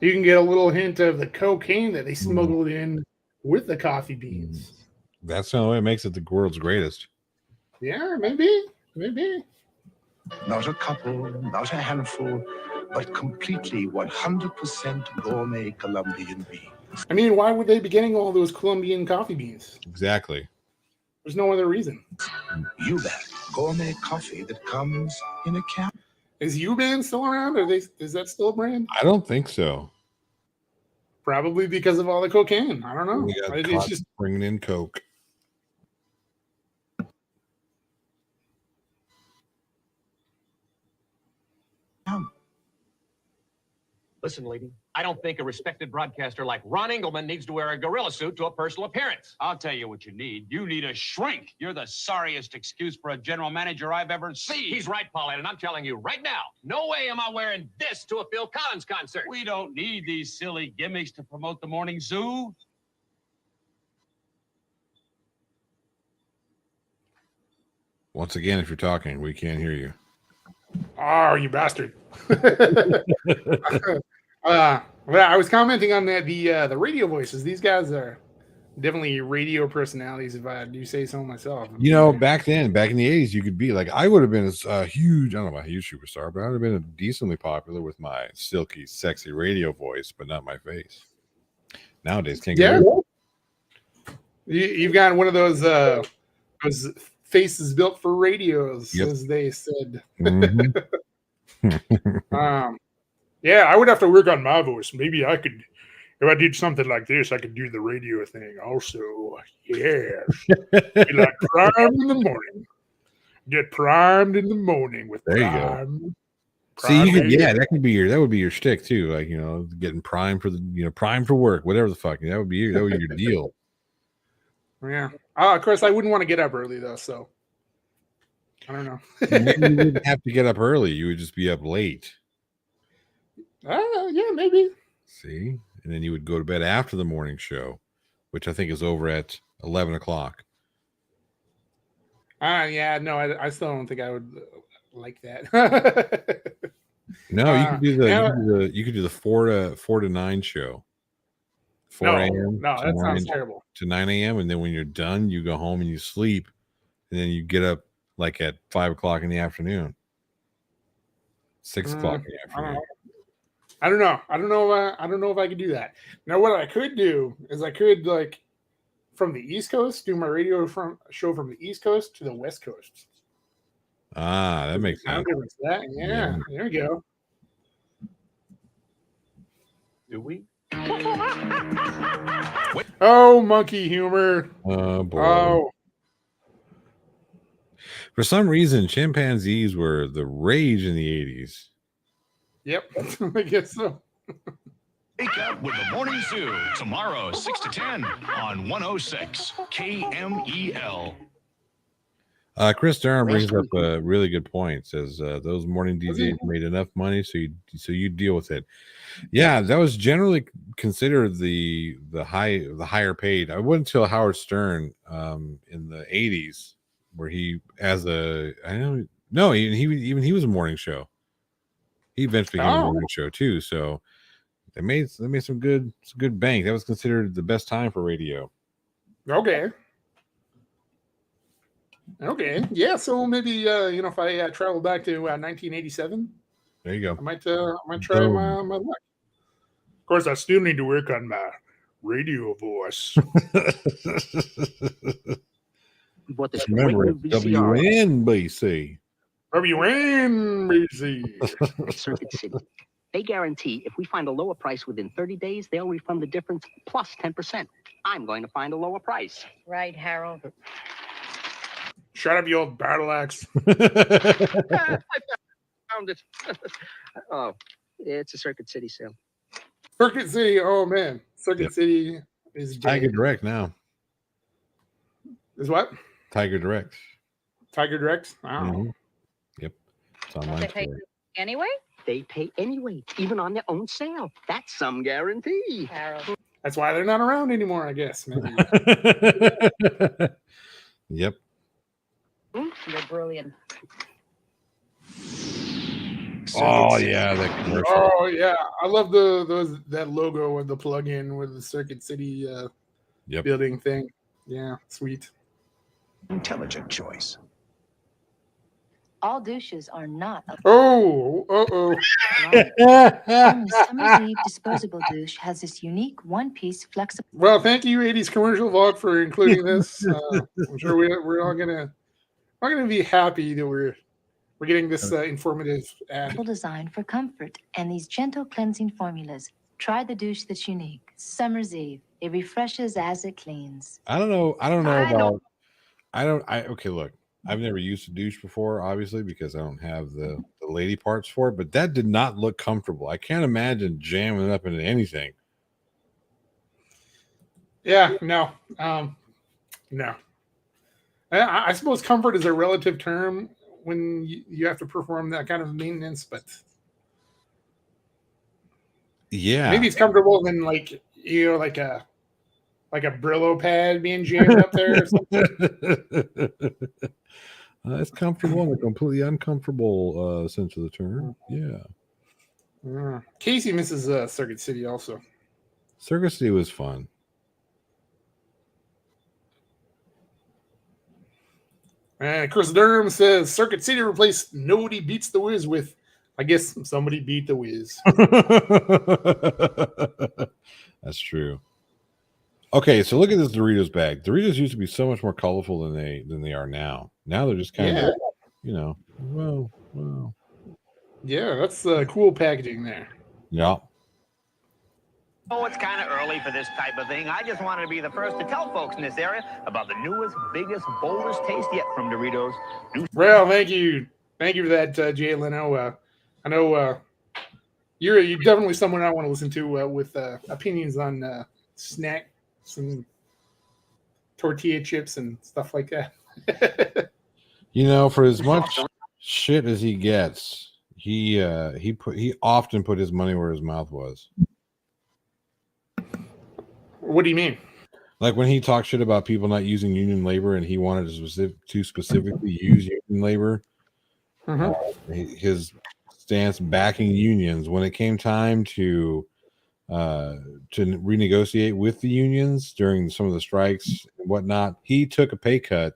you can get a little hint of the cocaine that they smuggled in with the coffee beans. That's the only way it makes it the world's greatest. Yeah, maybe. Not a couple, not a handful, but completely 100% gourmet Colombian beans. I mean, why would they be getting all those Colombian coffee beans? Exactly. There's no other reason. Yuban, gourmet coffee that comes in a can. Is Yuban still around? Is that still a brand? I don't think so. Probably because of all the cocaine. I don't know. We got It's caught just bringing in coke. Listen, lady, I don't think a respected broadcaster like Ron Engelman needs to wear a gorilla suit to a personal appearance. I'll tell you what you need. You need a shrink. You're the sorriest excuse for a general manager I've ever seen. He's right, Paulette, and I'm telling you right now, no way am I wearing this to a Phil Collins concert. We don't need these silly gimmicks to promote the morning zoo. Once again, if you're talking, we can't hear you. Oh, you bastard. Well, I was commenting on that the radio voices. These guys are definitely radio personalities, if I do say so myself. You know, back in the 80s, you could be like, I would have been a huge, I don't know about a huge superstar, but I would have been decently popular with my silky, sexy radio voice, but not my face. Nowadays, can't get You've got one of those faces built for radios, as they said. Yeah, I would have to work on my voice. Maybe I could, if I did something like this, I could do the radio thing also. Yes. Be like primed in the morning. Get primed in the morning with there you prime. go. See, you could, that would be your shtick too. Like, you know, getting primed for primed for work, whatever the fuck. That would be your deal. Yeah. Of course, I wouldn't want to get up early though, so I don't know. Maybe you wouldn't have to get up early. You would just be up late. Yeah, maybe. See, and then you would go to bed after the morning show, which I think is over at 11 o'clock. Yeah, no, I still don't think I would like that. No, you could do you could do the 4 to 9 show. 4 a.m. No, that sounds terrible. To 9 a.m. and then when you're done, you go home and you sleep, and then you get up like at 5 o'clock in the afternoon, 6 o'clock in the afternoon. I don't know. I don't know if I could do that. Now, what I could do is I could, like, from the East Coast, do my radio show from the East Coast to the West Coast. That makes sense. Yeah, there we go. Do we? Oh, monkey humor. Oh, boy. Oh. For some reason, chimpanzees were the rage in the 80s. Yep, I guess so. Wake up with the Morning Zoo tomorrow, 6 to 10 on 106 KMEL. Chris Durham brings up a really good point. Says those morning DJs made enough money, so you deal with it. Yeah, that was generally considered the higher paid. I wouldn't until Howard Stern in the 80s, where he he was a morning show. He eventually became a morning show too. So they made some good bank. That was considered the best time for radio. Okay. Yeah. So maybe if I travel back to 1987, there you go. I might try my luck. Of course, I still need to work on my radio voice. But this remember, WNBC. Circuit City. They guarantee if we find a lower price within 30 days, they'll refund the difference plus 10%. I'm going to find a lower price. Right, Harold. Shut up, you old battle axe. I found it. Oh, it's a Circuit City sale. Circuit City. Oh man, Circuit City is Tiger dead. Direct now. Is what? Tiger Direct. Tiger Direct. I don't know. Mhm. Yep. It's online. They pay anyway? They pay anyway, even on their own sale. That's some guarantee. That's why they're not around anymore, I guess. Maybe. Yep. They're brilliant. Oh yeah, that commercial. Oh yeah, I love that logo and the plug-in with the Circuit City building thing. Yeah, sweet. Intelligent choice. All douches are not. Oh. Only Summer's Eve disposable douche has this unique one-piece flexible. Well, thank you, 80s commercial vlog, for including this. I'm sure we're all gonna be happy that we're getting this informative ad. Design for comfort and these gentle cleansing formulas. Try the douche that's unique. Summer's Eve. It refreshes as it cleans. I don't know okay, look. I've never used a douche before, obviously, because I don't have the lady parts for it, but that did not look comfortable. I can't imagine jamming it up into anything. Yeah, no. No. I suppose comfort is a relative term when you have to perform that kind of maintenance, but yeah, maybe it's comfortable than like a Brillo pad being jammed up there or something. It's comfortable in a completely uncomfortable sense of the term. Yeah. Casey misses Circuit City also. Circuit City was fun. And Chris Durham says Circuit City replaced Nobody Beats the Wiz with, I guess, Somebody Beat the Wiz. That's true. Okay, so look at this Doritos bag. Doritos used to be so much more colorful than they are now. Now they're just kind of, well. Yeah, that's cool packaging there. Yeah. Oh, it's kind of early for this type of thing. I just wanted to be the first to tell folks in this area about the newest, biggest, boldest taste yet from Doritos. Well, thank you for that, Jay Leno. I know you're definitely someone I want to listen to with opinions on snacks and tortilla chips and stuff like that. For as much shit as he gets, he often put his money where his mouth was. What do you mean? Like when he talked shit about people not using union labor and he wanted to specifically use union labor, his stance backing unions, when it came time to renegotiate with the unions during some of the strikes and whatnot, he took a pay cut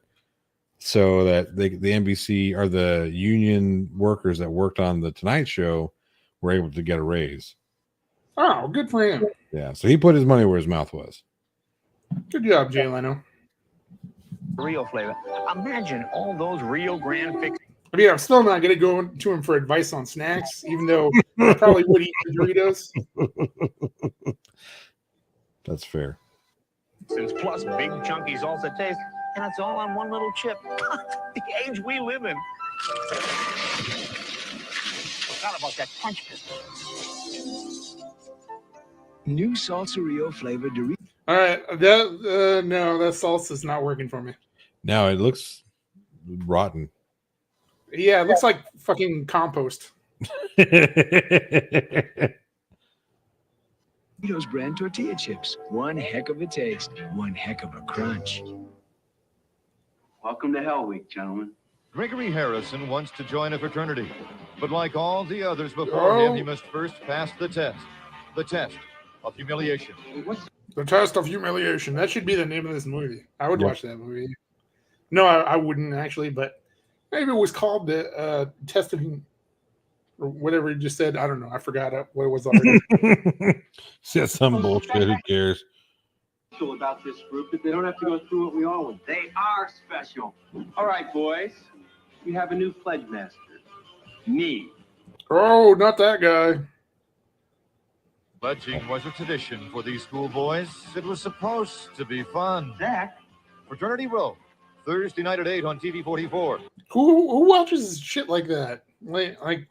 so that the NBC or the union workers that worked on the Tonight Show were able to get a raise. Oh, good for him. Yeah, so he put his money where his mouth was. Good job, Jay Leno. Real flavor. Imagine all those Rio Grande fix. I mean, I'm still not going to go to him for advice on snacks, even though I probably would eat the Doritos. That's fair. Plus big chunky salsa taste, and it's all on one little chip. The age we live in. Forgot about that punch business. New salsa Rio flavored Doritos. All right, no, that salsa's not working for me. Now it looks rotten. Yeah, it looks like fucking compost. Doritos brand tortilla chips. One heck of a taste, one heck of a crunch. Welcome to Hell Week, gentlemen. Gregory Harrison wants to join a fraternity, but like all the others before him, he must first pass the test. The test of humiliation. The Test of Humiliation. That should be the name of this movie. I would watch that movie. No, I wouldn't actually, but maybe it was called the Test of or whatever you just said. I don't know. I forgot what it was already. Said some bullshit. Who cares? About this group that they don't have to go through what we all went. They are special. All right, boys. We have a new pledge master. Me. Oh, not that guy. Pledging was a tradition for these schoolboys. It was supposed to be fun. Zach. Fraternity Row, Thursday night at 8 on TV 44. Who watches shit like that? Like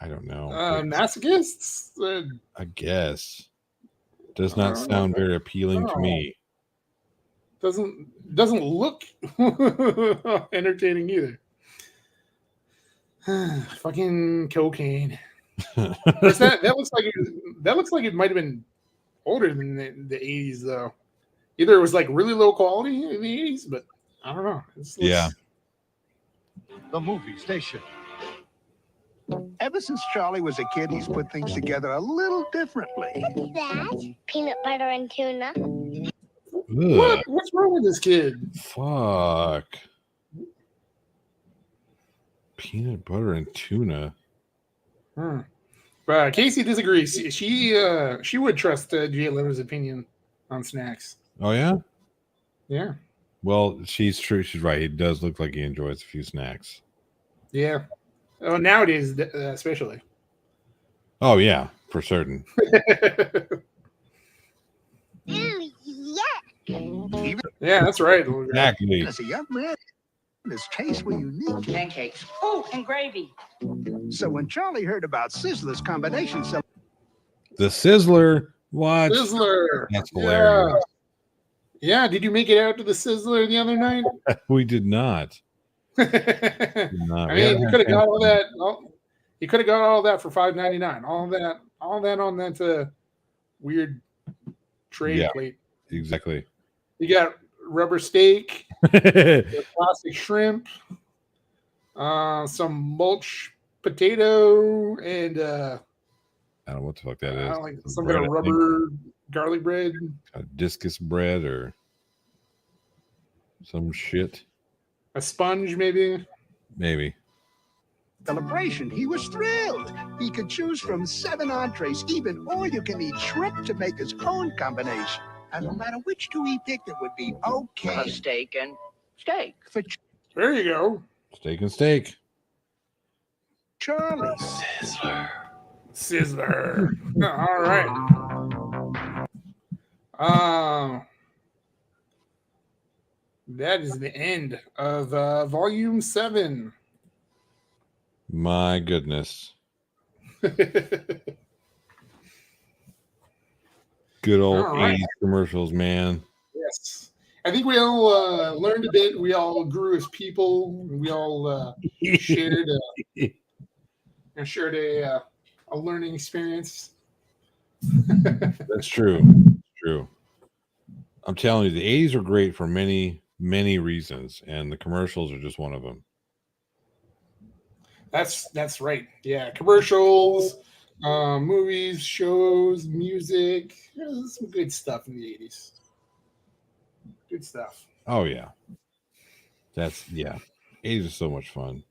I don't know. Masochists? I guess. Does not sound very appealing to me. Doesn't look entertaining either. Fucking cocaine. That looks like it might have been older than the 80s though. Either it was like really low quality in the 80s, but I don't know. Yeah. The movie station. Ever since Charlie was a kid, he's put things together a little differently. What's that? Peanut butter and tuna. What's wrong with this kid? Fuck. Peanut butter and tuna. But Casey disagrees. She would trust Jay Levin's opinion on snacks. Oh yeah? Yeah. Well, she's true. She's right. He does look like he enjoys a few snacks. Yeah. Oh, nowadays especially. Oh yeah, for certain. Yeah, that's right. Exactly. As a young man, his tastes were unique. Pancakes. Oh, and gravy. So when Charlie heard about Sizzler's combination, The Sizzler. What? Sizzler. That's hilarious. Yeah. Did you make it out to the Sizzler the other night? We did not. I mean, you could have got all that. You could have got all that for $5.99. All that on that weird tray plate. Exactly. You got rubber steak, plastic shrimp, some mulch potato, and I don't know what the fuck that is. like some kind of rubber garlic bread, a discus bread, or some shit. A sponge, maybe. Maybe. celebration, he was thrilled. He could choose from 7 entrees, even all-you-can-eat shrimp to make his own combination. And no matter which two he picked, it would be okay. Steak and steak. For There you go. Steak and steak. Charlie. Sizzler. All right. That is the end of volume 7. My goodness. Good old 80s commercials, man. Yes. I think we all learned a bit. We all grew as people. We all shared a learning experience. That's true. True. I'm telling you, the 80s are great for many, many reasons, and the commercials are just one of them. That's right. Yeah, commercials, movies, shows, music. There's some good stuff in the 80s. Good stuff. Oh yeah. 80s are so much fun.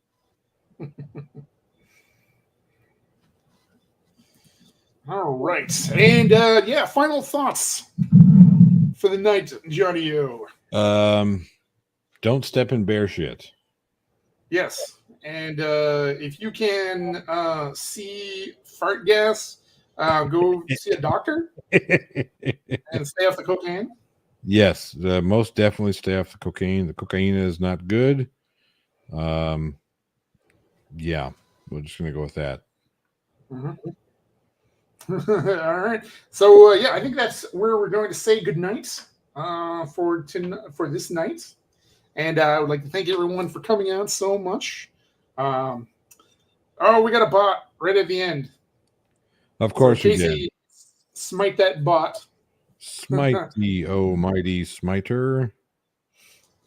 All right. And final thoughts for the night, Johnny O. Don't step in bear shit. Yes. And if you can see fart gas, go see a doctor and stay off the cocaine. Yes, most definitely stay off the cocaine. The cocaine is not good. Yeah, we're just gonna go with that. Mm-hmm. All right. So I think that's where we're going to say goodnight for this night. And I would like to thank everyone for coming out so much. We got a bot right at the end. Of course, you Casey, did. Smite that bot. Smite the almighty smiter.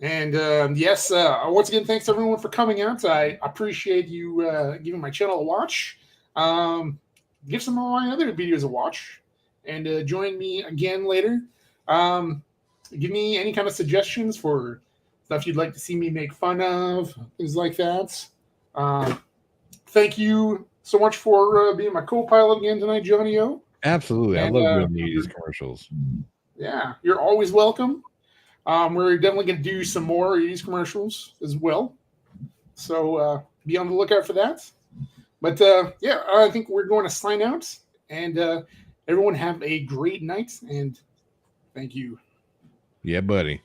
And once again, thanks everyone for coming out. I appreciate you giving my channel a watch. Give some of my other videos a watch, and join me again later. Give me any kind of suggestions for stuff you'd like to see me make fun of, things like that. Thank you so much for being my co-pilot again tonight, Johnny O. Absolutely. I love doing the 80s commercials. Yeah, you're always welcome. We're definitely going to do some more 80s commercials as well. So be on the lookout for that. But I think we're going to sign out. And everyone have a great night. And thank you. Yeah, buddy.